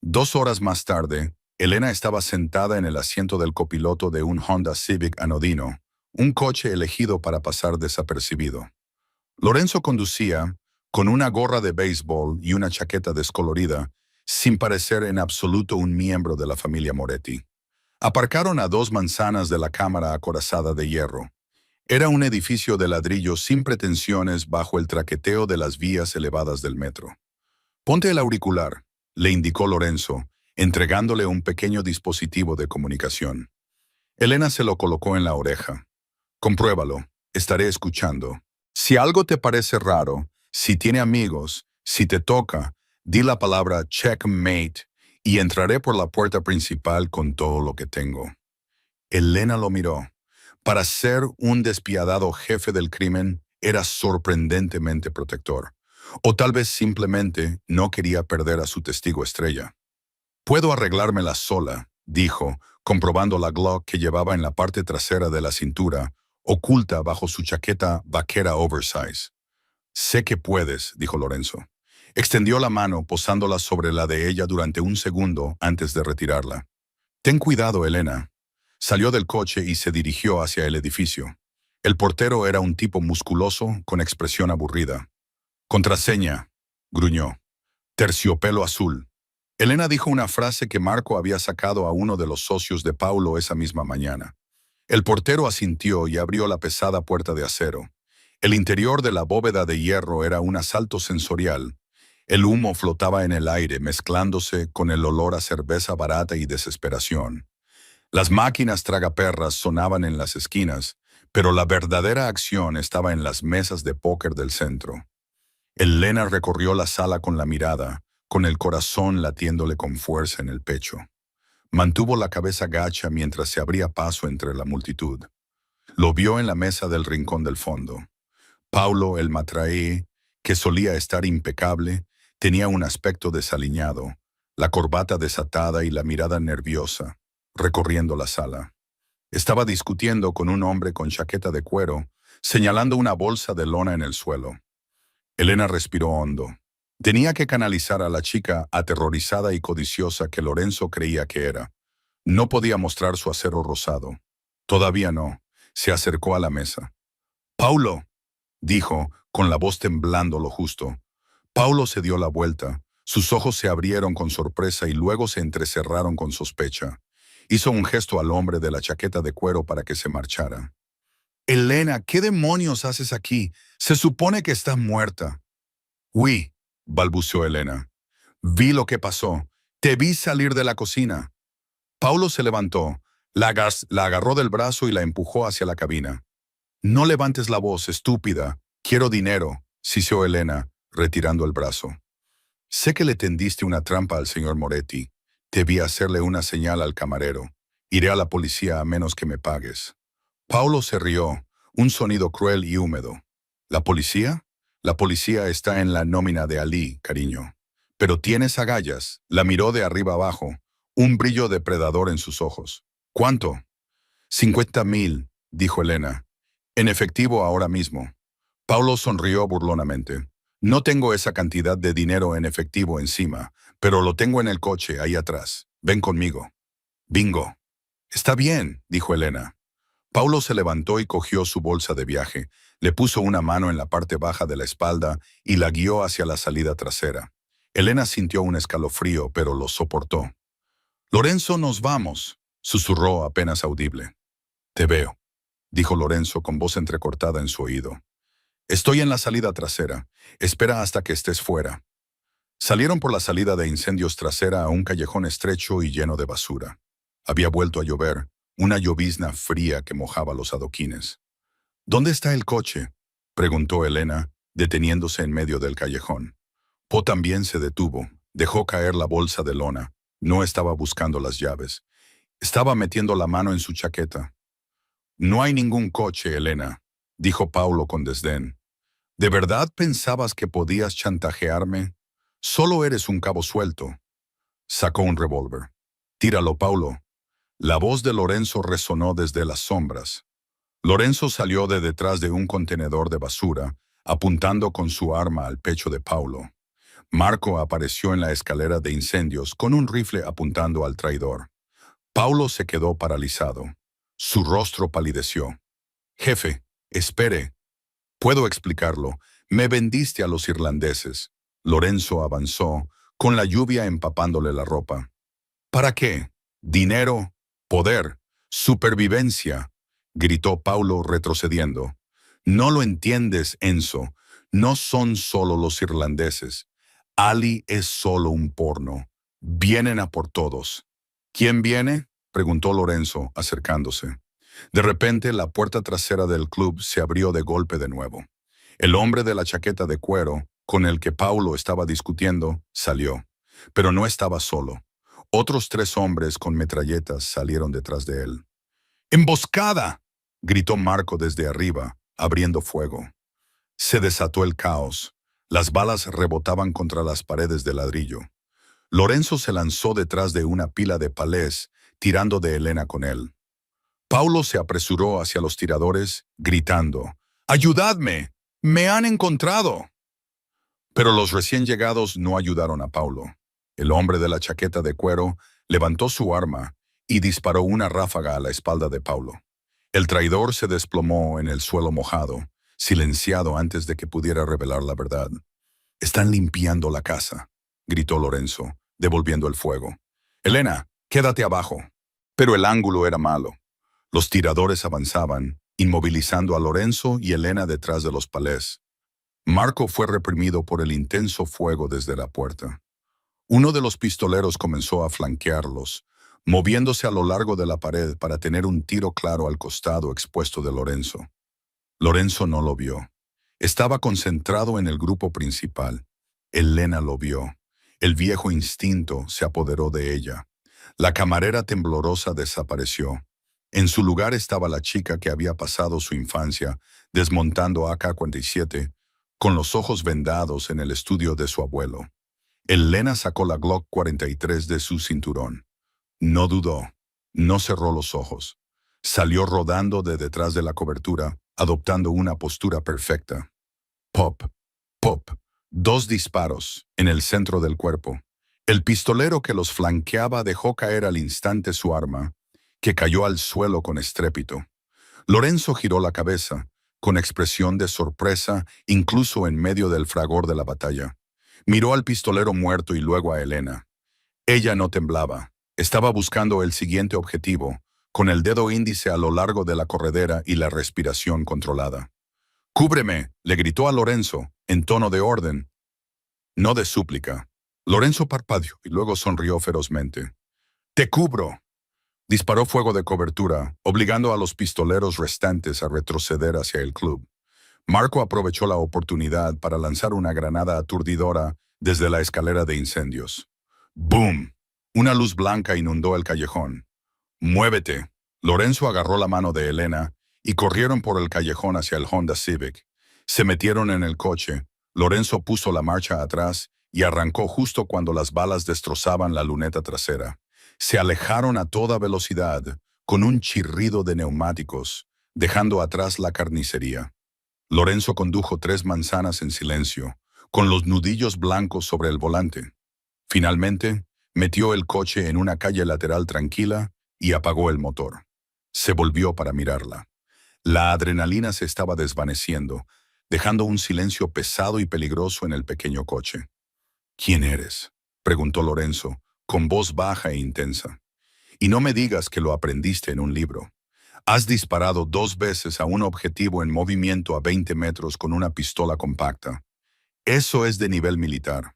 A: 2 horas más tarde, Elena estaba sentada en el asiento del copiloto de un Honda Civic anodino, un coche elegido para pasar desapercibido. Lorenzo conducía, con una gorra de béisbol y una chaqueta descolorida, sin parecer en absoluto un miembro de la familia Moretti. Aparcaron a 2 manzanas de la cámara acorazada de hierro. Era un edificio de ladrillo sin pretensiones bajo el traqueteo de las vías elevadas del metro. «Ponte el auricular», le indicó Lorenzo, entregándole un pequeño dispositivo de comunicación. Elena se lo colocó en la oreja. «Compruébalo, estaré escuchando. Si algo te parece raro, si tiene amigos, si te toca, di la palabra checkmate y entraré por la puerta principal con todo lo que tengo». Elena lo miró. Para ser un despiadado jefe del crimen, era sorprendentemente protector. O tal vez simplemente no quería perder a su testigo estrella. «Puedo arreglármela sola», dijo, comprobando la Glock que llevaba en la parte trasera de la cintura, oculta bajo su chaqueta vaquera oversize. «Sé que puedes», dijo Lorenzo. Extendió la mano posándola sobre la de ella durante un segundo antes de retirarla. «Ten cuidado, Elena». Salió del coche y se dirigió hacia el edificio. El portero era un tipo musculoso con expresión aburrida. «Contraseña», gruñó. «Terciopelo azul». Elena dijo una frase que Marco había sacado a uno de los socios de Paulo esa misma mañana. El portero asintió y abrió la pesada puerta de acero. El interior de la bóveda de hierro era un asalto sensorial. El humo flotaba en el aire, mezclándose con el olor a cerveza barata y desesperación. Las máquinas tragaperras sonaban en las esquinas, Pero la verdadera acción estaba en las mesas de póker del centro. Elena recorrió la sala con la mirada, con el corazón latiéndole con fuerza en el pecho. Mantuvo la cabeza gacha mientras se abría paso entre la multitud. Lo vio en la mesa del rincón del fondo. Paulo, el matraé, que solía estar impecable, tenía un aspecto desaliñado, la corbata desatada y la mirada nerviosa, recorriendo la sala. Estaba discutiendo con un hombre con chaqueta de cuero, señalando una bolsa de lona en el suelo. Elena respiró hondo. Tenía que canalizar a la chica aterrorizada y codiciosa que Lorenzo creía que era. No podía mostrar su acero rosado. Todavía no. Se acercó a la mesa. «Paulo», dijo, con la voz temblando lo justo. Paulo se dio la vuelta. Sus ojos se abrieron con sorpresa y luego se entrecerraron con sospecha. Hizo un gesto al hombre de la chaqueta de cuero para que se marchara. «Elena, ¿qué demonios haces aquí? Se supone que estás muerta». «Oui», balbuceó Elena. «Vi lo que pasó. Te vi salir de la cocina». Paulo se levantó, la agarró del brazo y la empujó hacia la cabina. «No levantes la voz, estúpida. Quiero dinero», siseó Elena, retirando el brazo. «Sé que le tendiste una trampa al señor Moretti. Te vi hacerle una señal al camarero. Iré a la policía a menos que me pagues». Paulo se rió, un sonido cruel y húmedo. «¿La policía? La policía está en la nómina de Ali, cariño. Pero tienes agallas». La miró de arriba abajo, un brillo depredador en sus ojos. «¿Cuánto?» «50,000», dijo Elena. «En efectivo ahora mismo». Paulo sonrió burlonamente. «No tengo esa cantidad de dinero en efectivo encima, pero lo tengo en el coche ahí atrás. Ven conmigo». «Bingo». «Está bien», dijo Elena. Paulo se levantó y cogió su bolsa de viaje, le puso una mano en la parte baja de la espalda y la guió hacia la salida trasera. Elena sintió un escalofrío, pero lo soportó. «Lorenzo, nos vamos», susurró apenas audible. «Te veo», dijo Lorenzo con voz entrecortada en su oído. «Estoy en la salida trasera. Espera hasta que estés fuera». Salieron por la salida de incendios trasera a un callejón estrecho y lleno de basura. Había vuelto a llover, una llovizna fría que mojaba los adoquines. «¿Dónde está el coche?», preguntó Elena, deteniéndose en medio del callejón. Po también se detuvo, dejó caer la bolsa de lona. No estaba buscando las llaves. Estaba metiendo la mano en su chaqueta. «No hay ningún coche, Elena», dijo Paulo con desdén. «¿De verdad pensabas que podías chantajearme? Solo eres un cabo suelto». Sacó un revólver. «Tíralo, Paulo». La voz de Lorenzo resonó desde las sombras. Lorenzo salió de detrás de un contenedor de basura, apuntando con su arma al pecho de Paulo. Marco apareció en la escalera de incendios con un rifle apuntando al traidor. Paulo se quedó paralizado. Su rostro palideció. «Jefe, espere. Puedo explicarlo. Me vendiste a los irlandeses». Lorenzo avanzó, con la lluvia empapándole la ropa. «¿Para qué? Dinero, poder, supervivencia», gritó Paulo retrocediendo. «No lo entiendes, Enzo. No son solo los irlandeses. Ali es solo un porno. Vienen a por todos». «¿Quién viene?», preguntó Lorenzo, acercándose. De repente, la puerta trasera del club se abrió de golpe de nuevo. El hombre de la chaqueta de cuero, con el que Paulo estaba discutiendo, salió. Pero no estaba solo. Otros 3 hombres con metralletas salieron detrás de él. «¡Emboscada!», gritó Marco desde arriba, abriendo fuego. Se desató el caos. Las balas rebotaban contra las paredes de ladrillo. Lorenzo se lanzó detrás de una pila de palés, tirando de Elena con él. Paulo se apresuró hacia los tiradores, gritando: «¡Ayudadme! ¡Me han encontrado!». Pero los recién llegados no ayudaron a Paulo. El hombre de la chaqueta de cuero levantó su arma y disparó una ráfaga a la espalda de Paulo. El traidor se desplomó en el suelo mojado, silenciado antes de que pudiera revelar la verdad. «Están limpiando la casa», gritó Lorenzo, devolviendo el fuego. «Elena, quédate abajo». Pero el ángulo era malo. Los tiradores avanzaban, inmovilizando a Lorenzo y Elena detrás de los palés. Marco fue reprimido por el intenso fuego desde la puerta. Uno de los pistoleros comenzó a flanquearlos, moviéndose a lo largo de la pared para tener un tiro claro al costado expuesto de Lorenzo. Lorenzo no lo vio. Estaba concentrado en el grupo principal. Elena lo vio. El viejo instinto se apoderó de ella. La camarera temblorosa desapareció. En su lugar estaba la chica que había pasado su infancia desmontando AK-47 con los ojos vendados en el estudio de su abuelo. Elena sacó la Glock 43 de su cinturón. No dudó. No cerró los ojos. Salió rodando de detrás de la cobertura, adoptando una postura perfecta. Pop, pop. 2 disparos en el centro del cuerpo. El pistolero que los flanqueaba dejó caer al instante su arma, que cayó al suelo con estrépito. Lorenzo giró la cabeza, con expresión de sorpresa, incluso en medio del fragor de la batalla. Miró al pistolero muerto y luego a Elena. Ella no temblaba. Estaba buscando el siguiente objetivo, con el dedo índice a lo largo de la corredera y la respiración controlada. «¡Cúbreme!», le gritó a Lorenzo, en tono de orden, no de súplica. Lorenzo parpadeó y luego sonrió ferozmente. «¡Te cubro!». Disparó fuego de cobertura, obligando a los pistoleros restantes a retroceder hacia el club. Marco aprovechó la oportunidad para lanzar una granada aturdidora desde la escalera de incendios. ¡Boom! Una luz blanca inundó el callejón. «¡Muévete!». Lorenzo agarró la mano de Elena y corrieron por el callejón hacia el Honda Civic. Se metieron en el coche. Lorenzo puso la marcha atrás y arrancó justo cuando las balas destrozaban la luneta trasera. Se alejaron a toda velocidad, con un chirrido de neumáticos, dejando atrás la carnicería. Lorenzo condujo 3 manzanas en silencio, con los nudillos blancos sobre el volante. Finalmente, metió el coche en una calle lateral tranquila y apagó el motor. Se volvió para mirarla. La adrenalina se estaba desvaneciendo, dejando un silencio pesado y peligroso en el pequeño coche. «¿Quién eres?», preguntó Lorenzo, con voz baja e intensa. «Y no me digas que lo aprendiste en un libro. Has disparado 2 veces a un objetivo en movimiento a 20 metros con una pistola compacta. Eso es de nivel militar.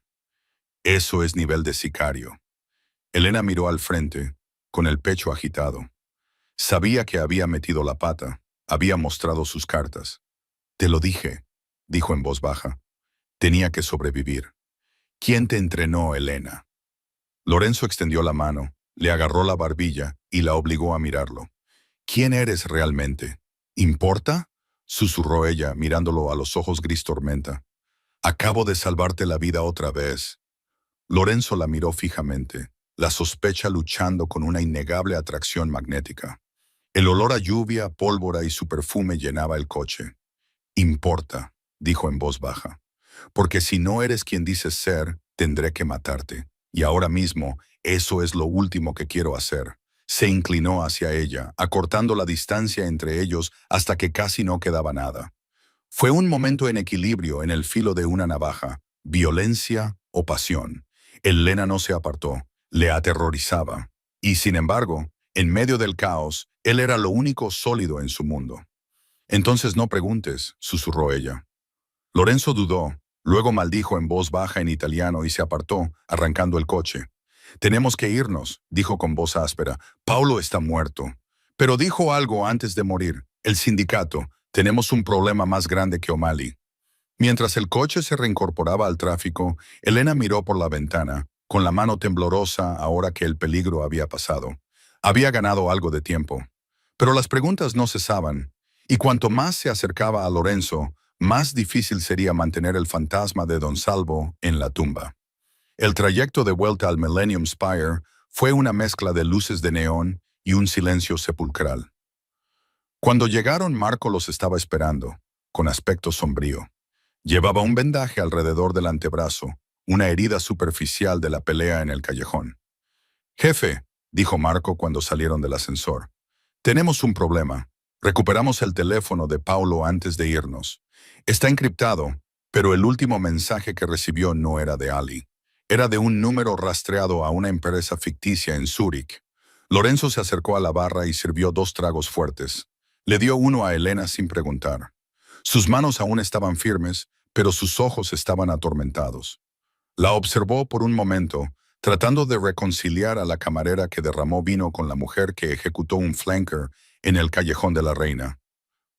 A: Eso es nivel de sicario». Elena miró al frente, con el pecho agitado. Sabía que había metido la pata, había mostrado sus cartas. «Te lo dije», dijo en voz baja. «Tenía que sobrevivir». «¿Quién te entrenó, Elena?». Lorenzo extendió la mano, le agarró la barbilla y la obligó a mirarlo. «¿Quién eres realmente? ¿Importa?», susurró ella, mirándolo a los ojos gris tormenta. «Acabo de salvarte la vida otra vez». Lorenzo la miró fijamente, la sospecha luchando con una innegable atracción magnética. El olor a lluvia, pólvora y su perfume llenaba el coche. «Importa», dijo en voz baja, «porque si no eres quien dices ser, tendré que matarte. Y ahora mismo, eso es lo último que quiero hacer». Se inclinó hacia ella, acortando la distancia entre ellos hasta que casi no quedaba nada. Fue un momento en equilibrio en el filo de una navaja, violencia o pasión. Elena no se apartó, le aterrorizaba. Y sin embargo, en medio del caos, él era lo único sólido en su mundo. «Entonces no preguntes», susurró ella. Lorenzo dudó, luego maldijo en voz baja en italiano y se apartó, arrancando el coche. «Tenemos que irnos», dijo con voz áspera. «Paulo está muerto». Pero dijo algo antes de morir. «El sindicato. Tenemos un problema más grande que O'Malley». Mientras el coche se reincorporaba al tráfico, Elena miró por la ventana, con la mano temblorosa ahora que el peligro había pasado. Había ganado algo de tiempo. Pero las preguntas no cesaban, y cuanto más se acercaba a Lorenzo, más difícil sería mantener el fantasma de Don Salvo en la tumba. El trayecto de vuelta al Millennium Spire fue una mezcla de luces de neón y un silencio sepulcral. Cuando llegaron, Marco los estaba esperando, con aspecto sombrío. Llevaba un vendaje alrededor del antebrazo, una herida superficial de la pelea en el callejón. «Jefe», dijo Marco cuando salieron del ascensor, «tenemos un problema. Recuperamos el teléfono de Paulo antes de irnos. Está encriptado, pero el último mensaje que recibió no era de Ali. Era de un número rastreado a una empresa ficticia en Zúrich». Lorenzo se acercó a la barra y sirvió 2 tragos fuertes. Le dio uno a Elena sin preguntar. Sus manos aún estaban firmes, pero sus ojos estaban atormentados. La observó por un momento, tratando de reconciliar a la camarera que derramó vino con la mujer que ejecutó un flanker en el Callejón de la Reina.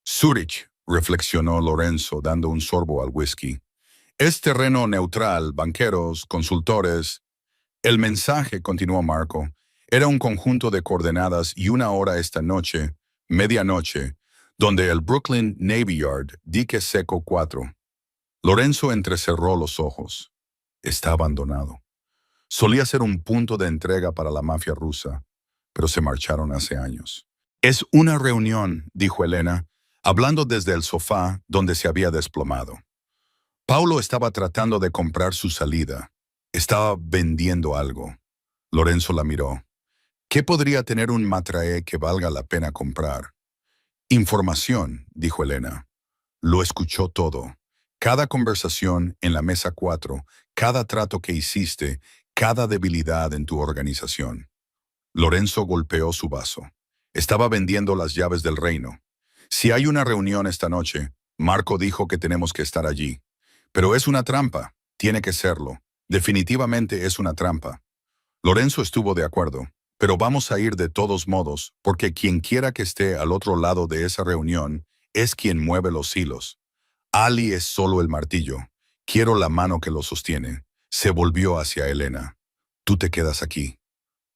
A: Zurich, reflexionó Lorenzo dando un sorbo al whisky. Es terreno neutral, banqueros, consultores. El mensaje, continuó Marco, era un conjunto de coordenadas y una hora esta noche, medianoche, donde el Brooklyn Navy Yard, dique seco 4. Lorenzo entrecerró los ojos. Está abandonado. Solía ser un punto de entrega para la mafia rusa, pero se marcharon hace años. Es una reunión, dijo Elena, hablando desde el sofá donde se había desplomado. Paulo estaba tratando de comprar su salida. Estaba vendiendo algo. Lorenzo la miró. ¿Qué podría tener un matraé que valga la pena comprar? Información, dijo Elena. Lo escuchó todo. Cada conversación en la mesa 4, cada trato que hiciste, cada debilidad en tu organización. Lorenzo golpeó su vaso. Estaba vendiendo las llaves del reino. Si hay una reunión esta noche, Marco dijo que tenemos que estar allí. Pero es una trampa. Tiene que serlo. Definitivamente es una trampa. Lorenzo estuvo de acuerdo. Pero vamos a ir de todos modos, porque quien quiera que esté al otro lado de esa reunión es quien mueve los hilos. Ali es solo el martillo. Quiero la mano que lo sostiene. Se volvió hacia Elena. Tú te quedas aquí.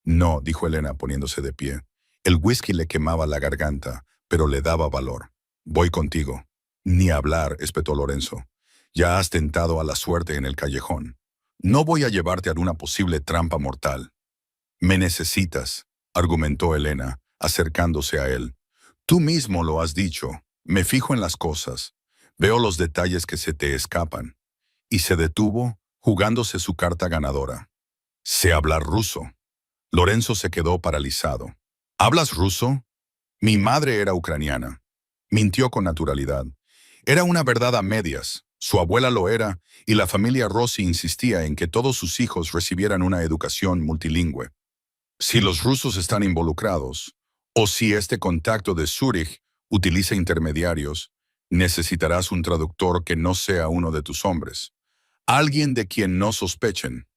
A: No, dijo Elena poniéndose de pie. El whisky le quemaba la garganta, pero le daba valor. Voy contigo. Ni hablar, espetó Lorenzo. Ya has tentado a la suerte en el callejón. No voy a llevarte a una posible trampa mortal. Me necesitas, argumentó Elena, acercándose a él. Tú mismo lo has dicho. Me fijo en las cosas. Veo los detalles que se te escapan. Y se detuvo, jugándose su carta ganadora. Sé hablar ruso. Lorenzo se quedó paralizado. ¿Hablas ruso? Mi madre era ucraniana. Mintió con naturalidad. Era una verdad a medias. Su abuela lo era, y la familia Rossi insistía en que todos sus hijos recibieran una educación multilingüe. Si los rusos están involucrados, o si este contacto de Zúrich utiliza intermediarios, necesitarás un traductor que no sea uno de tus hombres. Alguien de quien no sospechen.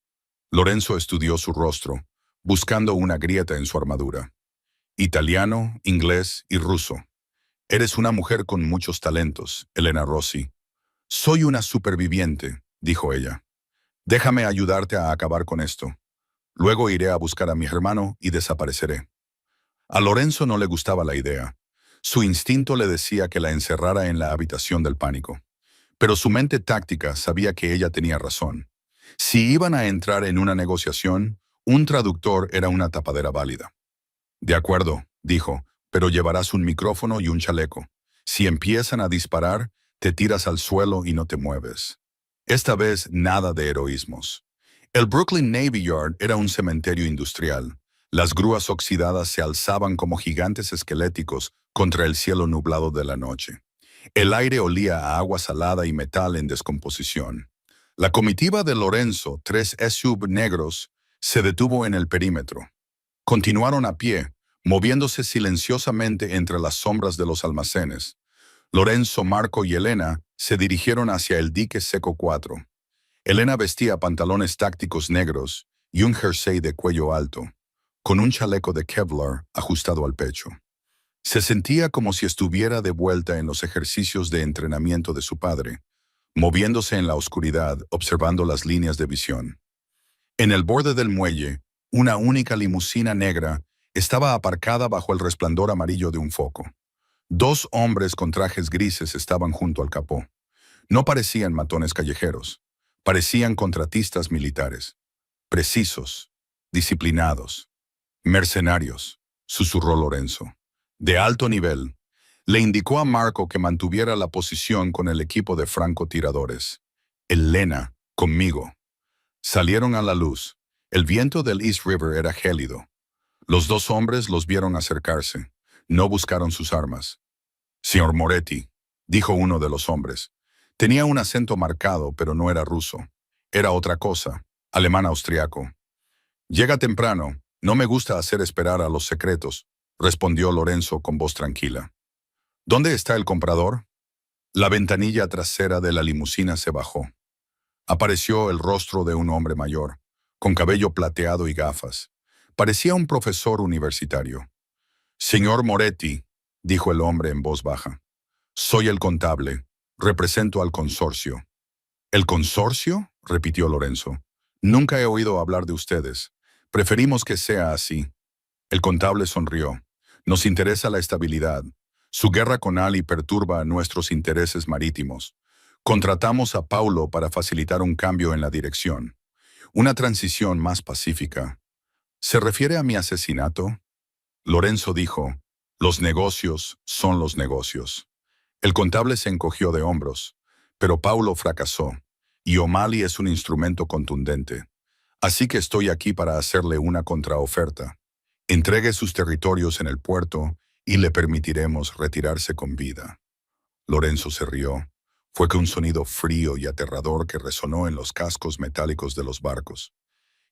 A: Lorenzo estudió su rostro, buscando una grieta en su armadura. Italiano, inglés y ruso. Eres una mujer con muchos talentos, Elena Rossi. Soy una superviviente, dijo ella. Déjame ayudarte a acabar con esto. Luego iré a buscar a mi hermano y desapareceré. A Lorenzo no le gustaba la idea. Su instinto le decía que la encerrara en la habitación del pánico. Pero su mente táctica sabía que ella tenía razón. Si iban a entrar en una negociación, un traductor era una tapadera válida. De acuerdo, dijo, pero llevarás un micrófono y un chaleco. Si empiezan a disparar, te tiras al suelo y no te mueves. Esta vez nada de heroísmos. El Brooklyn Navy Yard era un cementerio industrial. Las grúas oxidadas se alzaban como gigantes esqueléticos contra el cielo nublado de la noche. El aire olía a agua salada y metal en descomposición. La comitiva de Lorenzo, 3 SUV negros, se detuvo en el perímetro. Continuaron a pie, moviéndose silenciosamente entre las sombras de los almacenes. Lorenzo, Marco y Elena se dirigieron hacia el dique seco 4. Elena vestía pantalones tácticos negros y un jersey de cuello alto, con un chaleco de Kevlar ajustado al pecho. Se sentía como si estuviera de vuelta en los ejercicios de entrenamiento de su padre, moviéndose en la oscuridad, observando las líneas de visión. En el borde del muelle, una única limusina negra estaba aparcada bajo el resplandor amarillo de un foco. 2 hombres con trajes grises estaban junto al capó. No parecían matones callejeros. Parecían contratistas militares. Precisos, disciplinados. Mercenarios, susurró Lorenzo. De alto nivel. Le indicó a Marco que mantuviera la posición con el equipo de francotiradores. Elena, conmigo. Salieron a la luz. El viento del East River era gélido. Los 2 hombres los vieron acercarse. No buscaron sus armas. Señor Moretti, dijo uno de los hombres. Tenía un acento marcado, pero no era ruso. Era otra cosa, alemán-austriaco. Llega temprano. No me gusta hacer esperar a los secretos, respondió Lorenzo con voz tranquila. ¿Dónde está el comprador? La ventanilla trasera de la limusina se bajó. Apareció el rostro de un hombre mayor, con cabello plateado y gafas. Parecía un profesor universitario. «Señor Moretti», dijo el hombre en voz baja. «Soy el contable. Represento al consorcio». «¿El consorcio?», repitió Lorenzo. «Nunca he oído hablar de ustedes. Preferimos que sea así». El contable sonrió. «Nos interesa la estabilidad. Su guerra con Ali perturba nuestros intereses marítimos. Contratamos a Paulo para facilitar un cambio en la dirección. Una transición más pacífica». «¿Se refiere a mi asesinato?». Lorenzo dijo: «Los negocios son los negocios». El contable se encogió de hombros, pero Paulo fracasó, y O'Malley es un instrumento contundente. Así que estoy aquí para hacerle una contraoferta. Entregue sus territorios en el puerto y le permitiremos retirarse con vida». Lorenzo se rió. Fue que un sonido frío y aterrador que resonó en los cascos metálicos de los barcos.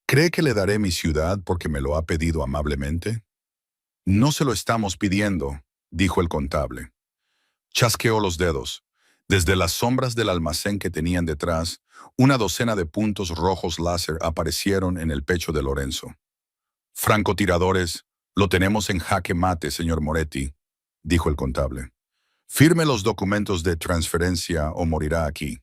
A: «¿Cree que le daré mi ciudad porque me lo ha pedido amablemente?». «No se lo estamos pidiendo», dijo el contable. Chasqueó los dedos. Desde las sombras del almacén que tenían detrás, una docena de puntos rojos láser aparecieron en el pecho de Lorenzo. «Francotiradores, lo tenemos en jaque mate, señor Moretti», dijo el contable. «Firme los documentos de transferencia o morirá aquí».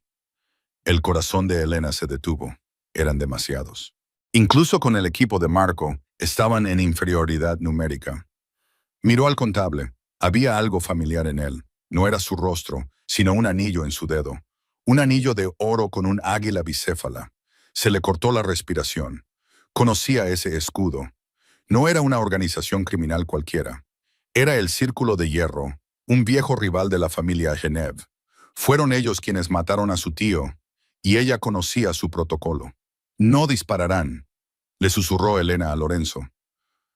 A: El corazón de Elena se detuvo. Eran demasiados. Incluso con el equipo de Marco, estaban en inferioridad numérica. Miró al contable. Había algo familiar en él. No era su rostro, sino un anillo en su dedo. Un anillo de oro con un águila bicéfala. Se le cortó la respiración. Conocía ese escudo. No era una organización criminal cualquiera. Era el Círculo de Hierro, un viejo rival de la familia Genev. Fueron ellos quienes mataron a su tío, y ella conocía su protocolo. «No dispararán», le susurró Elena a Lorenzo.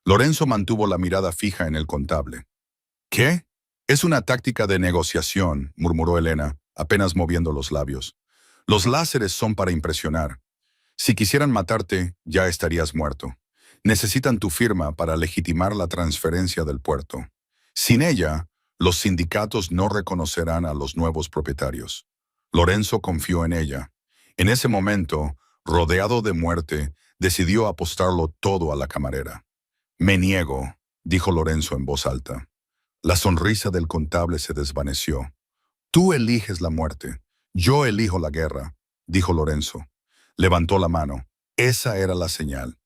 A: Lorenzo mantuvo la mirada fija en el contable. «¿Qué?». «Es una táctica de negociación», murmuró Elena, apenas moviendo los labios. «Los láseres son para impresionar. Si quisieran matarte, ya estarías muerto. Necesitan tu firma para legitimar la transferencia del puerto. Sin ella, los sindicatos no reconocerán a los nuevos propietarios». Lorenzo confió en ella. En ese momento, rodeado de muerte, decidió apostarlo todo a la camarera. «Me niego», dijo Lorenzo en voz alta. La sonrisa del contable se desvaneció. «Tú eliges la muerte. Yo elijo la guerra», dijo Lorenzo. Levantó la mano. Esa era la señal.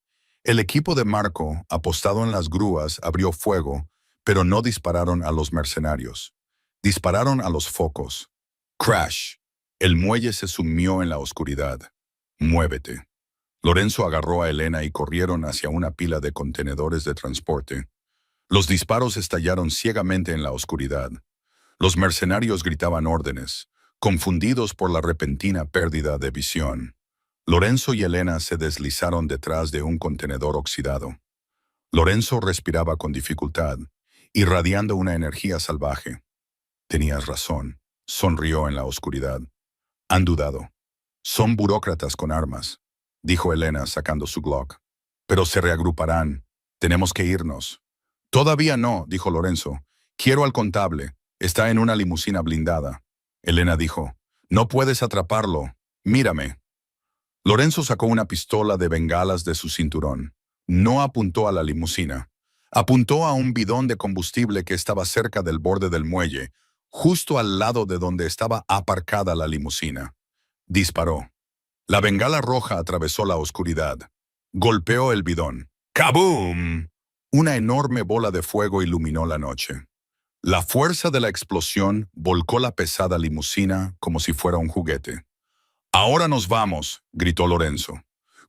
A: El equipo de Marco, apostado en las grúas, abrió fuego, pero no dispararon a los mercenarios. Dispararon a los focos. Crash. El muelle se sumió en la oscuridad. «Muévete». Lorenzo agarró a Elena y corrieron hacia una pila de contenedores de transporte. Los disparos estallaron ciegamente en la oscuridad. Los mercenarios gritaban órdenes, confundidos por la repentina pérdida de visión. Lorenzo y Elena se deslizaron detrás de un contenedor oxidado. Lorenzo respiraba con dificultad, irradiando una energía salvaje. «Tenías razón», sonrió en la oscuridad. «Han dudado. Son burócratas con armas», dijo Elena sacando su Glock. «Pero se reagruparán. Tenemos que irnos». «Todavía no», dijo Lorenzo. «Quiero al contable. Está en una limusina blindada». Elena dijo: «No puedes atraparlo. Mírame». Lorenzo sacó una pistola de bengalas de su cinturón. No apuntó a la limusina. Apuntó a un bidón de combustible que estaba cerca del borde del muelle, justo al lado de donde estaba aparcada la limusina. Disparó. La bengala roja atravesó la oscuridad. Golpeó el bidón. ¡Kaboom! Una enorme bola de fuego iluminó la noche. La fuerza de la explosión volcó la pesada limusina como si fuera un juguete. «Ahora nos vamos», gritó Lorenzo.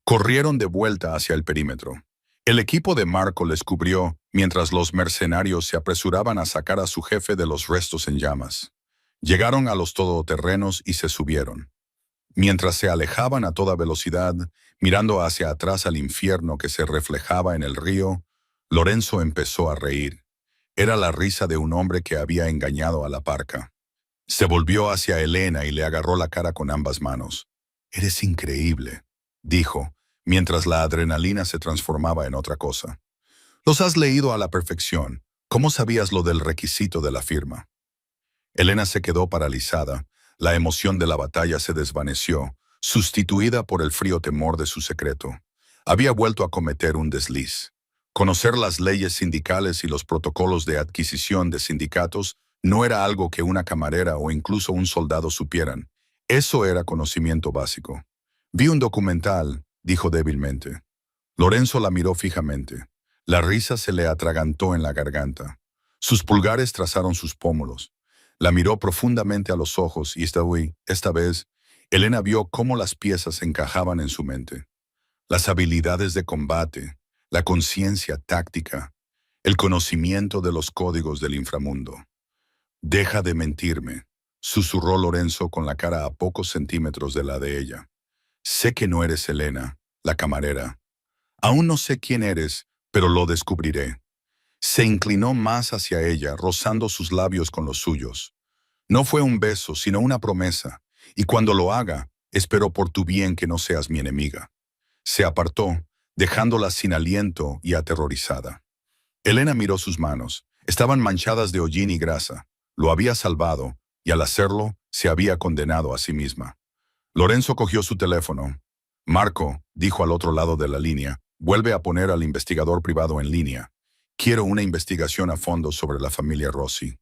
A: Corrieron de vuelta hacia el perímetro. El equipo de Marco les cubrió mientras los mercenarios se apresuraban a sacar a su jefe de los restos en llamas. Llegaron a los todoterrenos y se subieron. Mientras se alejaban a toda velocidad, mirando hacia atrás al infierno que se reflejaba en el río, Lorenzo empezó a reír. Era la risa de un hombre que había engañado a la parca. Se volvió hacia Elena y le agarró la cara con ambas manos. «Eres increíble», dijo, mientras la adrenalina se transformaba en otra cosa. «Los has leído a la perfección. ¿Cómo sabías lo del requisito de la firma?». Elena se quedó paralizada. La emoción de la batalla se desvaneció, sustituida por el frío temor de su secreto. Había vuelto a cometer un desliz. Conocer las leyes sindicales y los protocolos de adquisición de sindicatos no era algo que una camarera o incluso un soldado supieran. Eso era conocimiento básico. Vi un documental, dijo débilmente. Lorenzo la miró fijamente. La risa se le atragantó en la garganta. Sus pulgares trazaron sus pómulos. La miró profundamente a los ojos y esta vez, Elena vio cómo las piezas encajaban en su mente. Las habilidades de combate, la conciencia táctica, el conocimiento de los códigos del inframundo. «Deja de mentirme», susurró Lorenzo con la cara a pocos centímetros de la de ella. «Sé que no eres Elena, la camarera. Aún no sé quién eres, pero lo descubriré». Se inclinó más hacia ella, rozando sus labios con los suyos. No fue un beso, sino una promesa, y cuando lo haga, espero por tu bien que no seas mi enemiga. Se apartó, dejándola sin aliento y aterrorizada. Elena miró sus manos. Estaban manchadas de hollín y grasa. Lo había salvado, y al hacerlo, se había condenado a sí misma. Lorenzo cogió su teléfono. «Marco», dijo al otro lado de la línea, «vuelve a poner al investigador privado en línea. Quiero una investigación a fondo sobre la familia Rossi.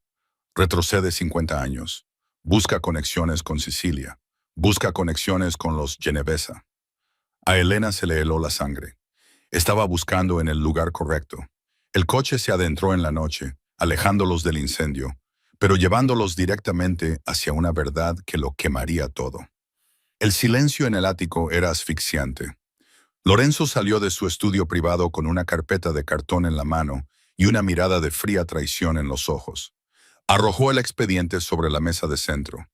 A: Retrocede 50 años. Busca conexiones con Sicilia. Busca conexiones con los Genovesa». A Elena se le heló la sangre. Estaba buscando en el lugar correcto. El coche se adentró en la noche, alejándolos del incendio, pero llevándolos directamente hacia una verdad que lo quemaría todo. El silencio en el ático era asfixiante. Lorenzo salió de su estudio privado con una carpeta de cartón en la mano y una mirada de fría traición en los ojos. Arrojó el expediente sobre la mesa de centro.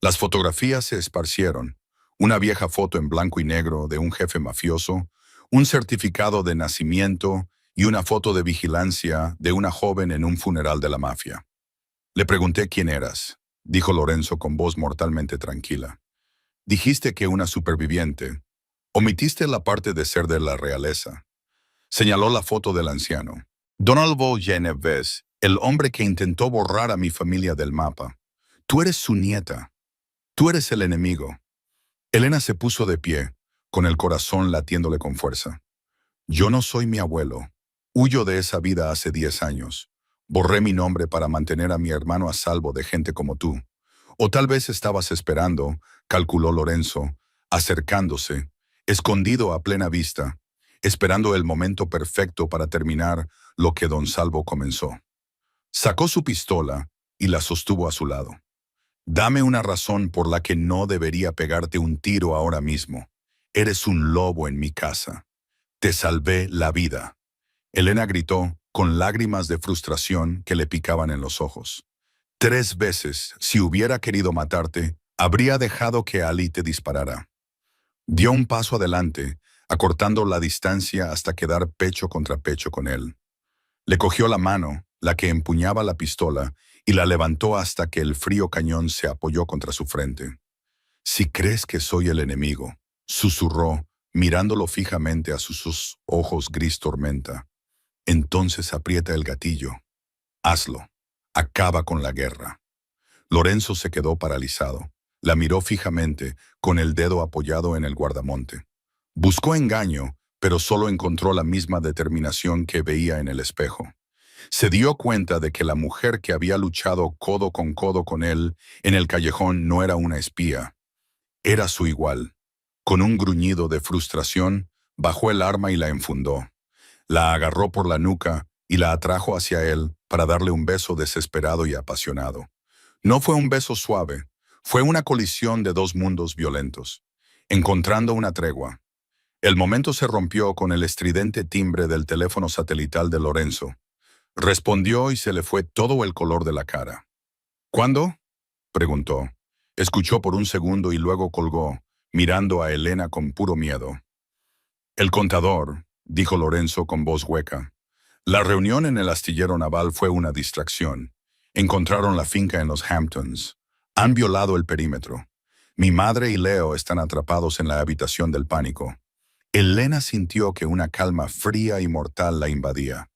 A: Las fotografías se esparcieron. Una vieja foto en blanco y negro de un jefe mafioso, un certificado de nacimiento y una foto de vigilancia de una joven en un funeral de la mafia. «Le pregunté quién eras», dijo Lorenzo con voz mortalmente tranquila. «Dijiste que una superviviente. Omitiste la parte de ser de la realeza». Señaló la foto del anciano. «Donaldo Genovés, el hombre que intentó borrar a mi familia del mapa. Tú eres su nieta. Tú eres el enemigo». Elena se puso de pie, con el corazón latiéndole con fuerza. «Yo no soy mi abuelo. Huyo de esa vida hace 10 años. Borré mi nombre para mantener a mi hermano a salvo de gente como tú. O tal vez estabas esperando», calculó Lorenzo, acercándose, escondido a plena vista, esperando el momento perfecto para terminar lo que don Salvo comenzó. Sacó su pistola y la sostuvo a su lado. «Dame una razón por la que no debería pegarte un tiro ahora mismo. Eres un lobo en mi casa. Te salvé la vida». Elena gritó, con lágrimas de frustración que le picaban en los ojos. 3 veces, si hubiera querido matarte, habría dejado que Ali te disparara. Dio un paso adelante, acortando la distancia hasta quedar pecho contra pecho con él. Le cogió la mano, la que empuñaba la pistola, y la levantó hasta que el frío cañón se apoyó contra su frente. «Si crees que soy el enemigo», susurró, mirándolo fijamente a sus ojos gris tormenta, «entonces aprieta el gatillo. Hazlo. Acaba con la guerra». Lorenzo se quedó paralizado. La miró fijamente, con el dedo apoyado en el guardamonte. Buscó engaño, pero solo encontró la misma determinación que veía en el espejo. Se dio cuenta de que la mujer que había luchado codo con él en el callejón no era una espía. Era su igual. Con un gruñido de frustración, bajó el arma y la enfundó. La agarró por la nuca y la atrajo hacia él para darle un beso desesperado y apasionado. No fue un beso suave, fue una colisión de 2 mundos violentos, encontrando una tregua. El momento se rompió con el estridente timbre del teléfono satelital de Lorenzo. Respondió y se le fue todo el color de la cara. «¿Cuándo?», preguntó. Escuchó por un segundo y luego colgó, mirando a Elena con puro miedo. «El contador», dijo Lorenzo con voz hueca. «La reunión en el astillero naval fue una distracción. Encontraron la finca en los Hamptons. Han violado el perímetro. Mi madre y Leo están atrapados en la habitación del pánico». Elena sintió que una calma fría y mortal la invadía.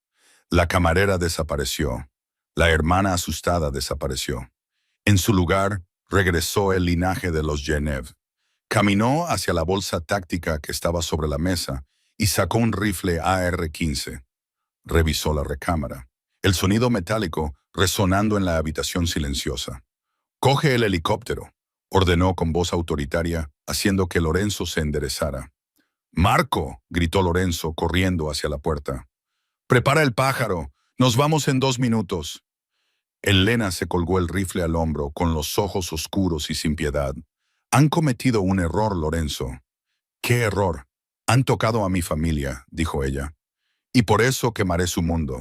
A: La camarera desapareció. La hermana asustada desapareció. En su lugar, regresó el linaje de los Genev. Caminó hacia la bolsa táctica que estaba sobre la mesa y sacó un rifle AR-15. Revisó la recámara. El sonido metálico resonando en la habitación silenciosa. «Coge el helicóptero», ordenó con voz autoritaria, haciendo que Lorenzo se enderezara. «Marco», gritó Lorenzo, corriendo hacia la puerta. «Prepara el pájaro. Nos vamos en 2 minutos». Elena se colgó el rifle al hombro, con los ojos oscuros y sin piedad. «Han cometido un error, Lorenzo». «¿Qué error?» «Han tocado a mi familia», dijo ella. «Y por eso quemaré su mundo».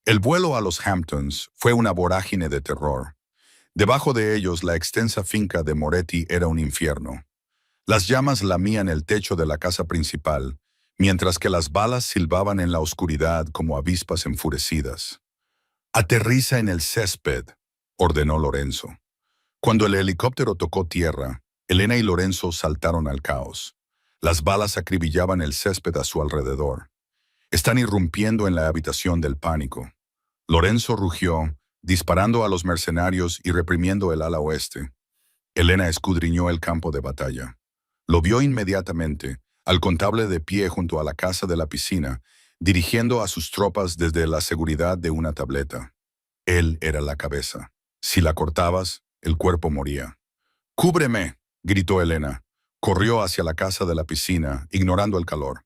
A: El vuelo a los Hamptons fue una vorágine de terror. Debajo de ellos, la extensa finca de Moretti era un infierno. Las llamas lamían el techo de la casa principal, mientras que las balas silbaban en la oscuridad como avispas enfurecidas. «Aterriza en el césped», ordenó Lorenzo. Cuando el helicóptero tocó tierra, Elena y Lorenzo saltaron al caos. Las balas acribillaban el césped a su alrededor. «Están irrumpiendo en la habitación del pánico». Lorenzo rugió, disparando a los mercenarios y reprimiendo el ala oeste. Elena escudriñó el campo de batalla. Lo vio inmediatamente, al contable de pie junto a la casa de la piscina, dirigiendo a sus tropas desde la seguridad de una tableta. Él era la cabeza. Si la cortabas, el cuerpo moría. «¡Cúbreme!», gritó Elena. Corrió hacia la casa de la piscina, ignorando el calor.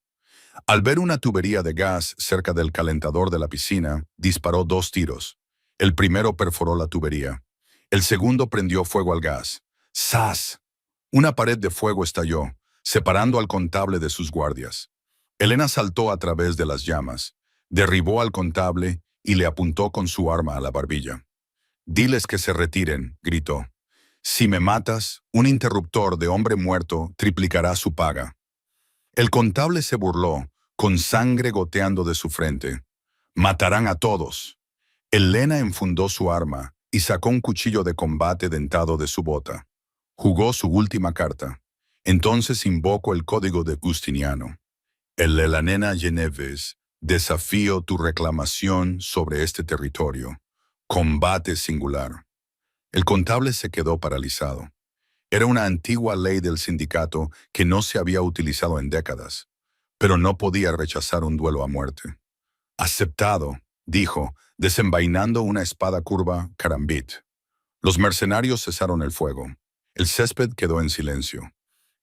A: Al ver una tubería de gas cerca del calentador de la piscina, disparó 2 tiros. El primero perforó la tubería. El segundo prendió fuego al gas. ¡Zas! Una pared de fuego estalló, separando al contable de sus guardias. Elena saltó a través de las llamas, derribó al contable y le apuntó con su arma a la barbilla. «Diles que se retiren», gritó. «Si me matas, un interruptor de hombre muerto triplicará su paga». El contable se burló, con sangre goteando de su frente. «Matarán a todos». Elena enfundó su arma y sacó un cuchillo de combate dentado de su bota. Jugó su última carta. Entonces invocó el código de Justiniano. «El de la nena Geneves, desafío tu reclamación sobre este territorio. Combate singular». El contable se quedó paralizado. Era una antigua ley del sindicato que no se había utilizado en décadas, pero no podía rechazar un duelo a muerte. «Aceptado», dijo, desenvainando una espada curva Karambit. Los mercenarios cesaron el fuego. El césped quedó en silencio.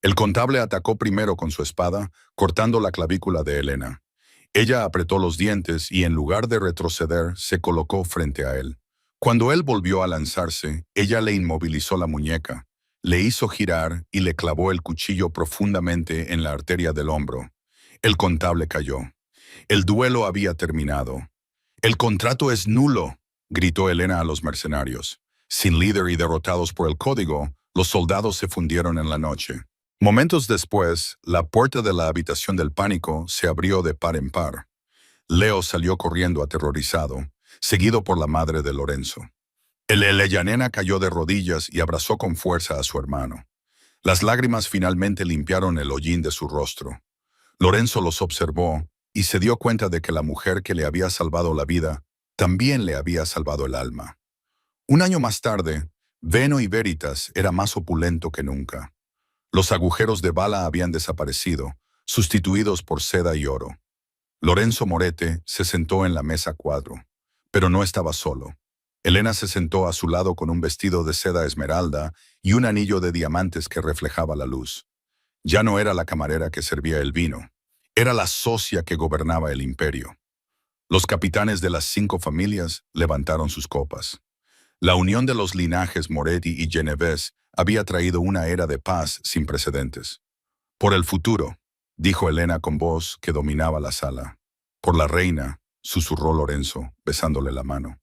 A: El contable atacó primero con su espada, cortando la clavícula de Elena. Ella apretó los dientes y en lugar de retroceder, se colocó frente a él. Cuando él volvió a lanzarse, ella le inmovilizó la muñeca, le hizo girar y le clavó el cuchillo profundamente en la arteria del hombro. El contable cayó. El duelo había terminado. «El contrato es nulo», gritó Elena a los mercenarios. Sin líder y derrotados por el código, los soldados se fundieron en la noche. Momentos después, la puerta de la habitación del pánico se abrió de par en par. Leo salió corriendo aterrorizado, seguido por la madre de Lorenzo. El Eleyanena cayó de rodillas y abrazó con fuerza a su hermano. Las lágrimas finalmente limpiaron el hollín de su rostro. Lorenzo los observó y se dio cuenta de que la mujer que le había salvado la vida también le había salvado el alma. Un año más tarde, Veno y Veritas era más opulento que nunca. Los agujeros de bala habían desaparecido, sustituidos por seda y oro. Lorenzo Moretti se sentó en la mesa cuadro, pero no estaba solo. Elena se sentó a su lado con un vestido de seda esmeralda y un anillo de diamantes que reflejaba la luz. Ya no era la camarera que servía el vino, era la socia que gobernaba el imperio. Los capitanes de las 5 familias levantaron sus copas. La unión de los linajes Moretti y Geneves había traído una era de paz sin precedentes. «Por el futuro», dijo Elena con voz que dominaba la sala. «Por la reina», susurró Lorenzo, besándole la mano.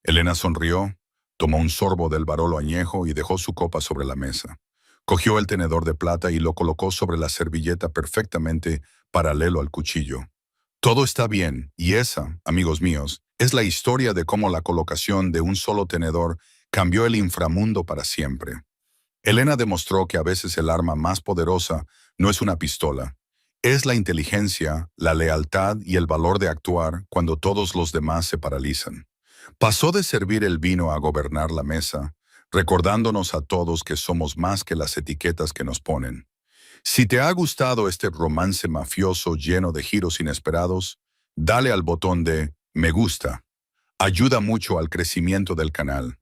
A: Elena sonrió, tomó un sorbo del Barolo añejo y dejó su copa sobre la mesa. Cogió el tenedor de plata y lo colocó sobre la servilleta perfectamente paralelo al cuchillo. Todo está bien, y esa, amigos míos, es la historia de cómo la colocación de un solo tenedor cambió el inframundo para siempre. Elena demostró que a veces el arma más poderosa no es una pistola. Es la inteligencia, la lealtad y el valor de actuar cuando todos los demás se paralizan. Pasó de servir el vino a gobernar la mesa, recordándonos a todos que somos más que las etiquetas que nos ponen. Si te ha gustado este romance mafioso lleno de giros inesperados, dale al botón de me gusta. Ayuda mucho al crecimiento del canal.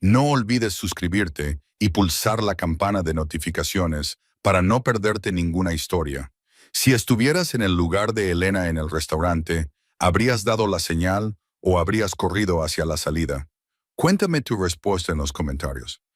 A: No olvides suscribirte y pulsar la campana de notificaciones para no perderte ninguna historia. Si estuvieras en el lugar de Elena en el restaurante, ¿habrías dado la señal o habrías corrido hacia la salida? Cuéntame tu respuesta en los comentarios.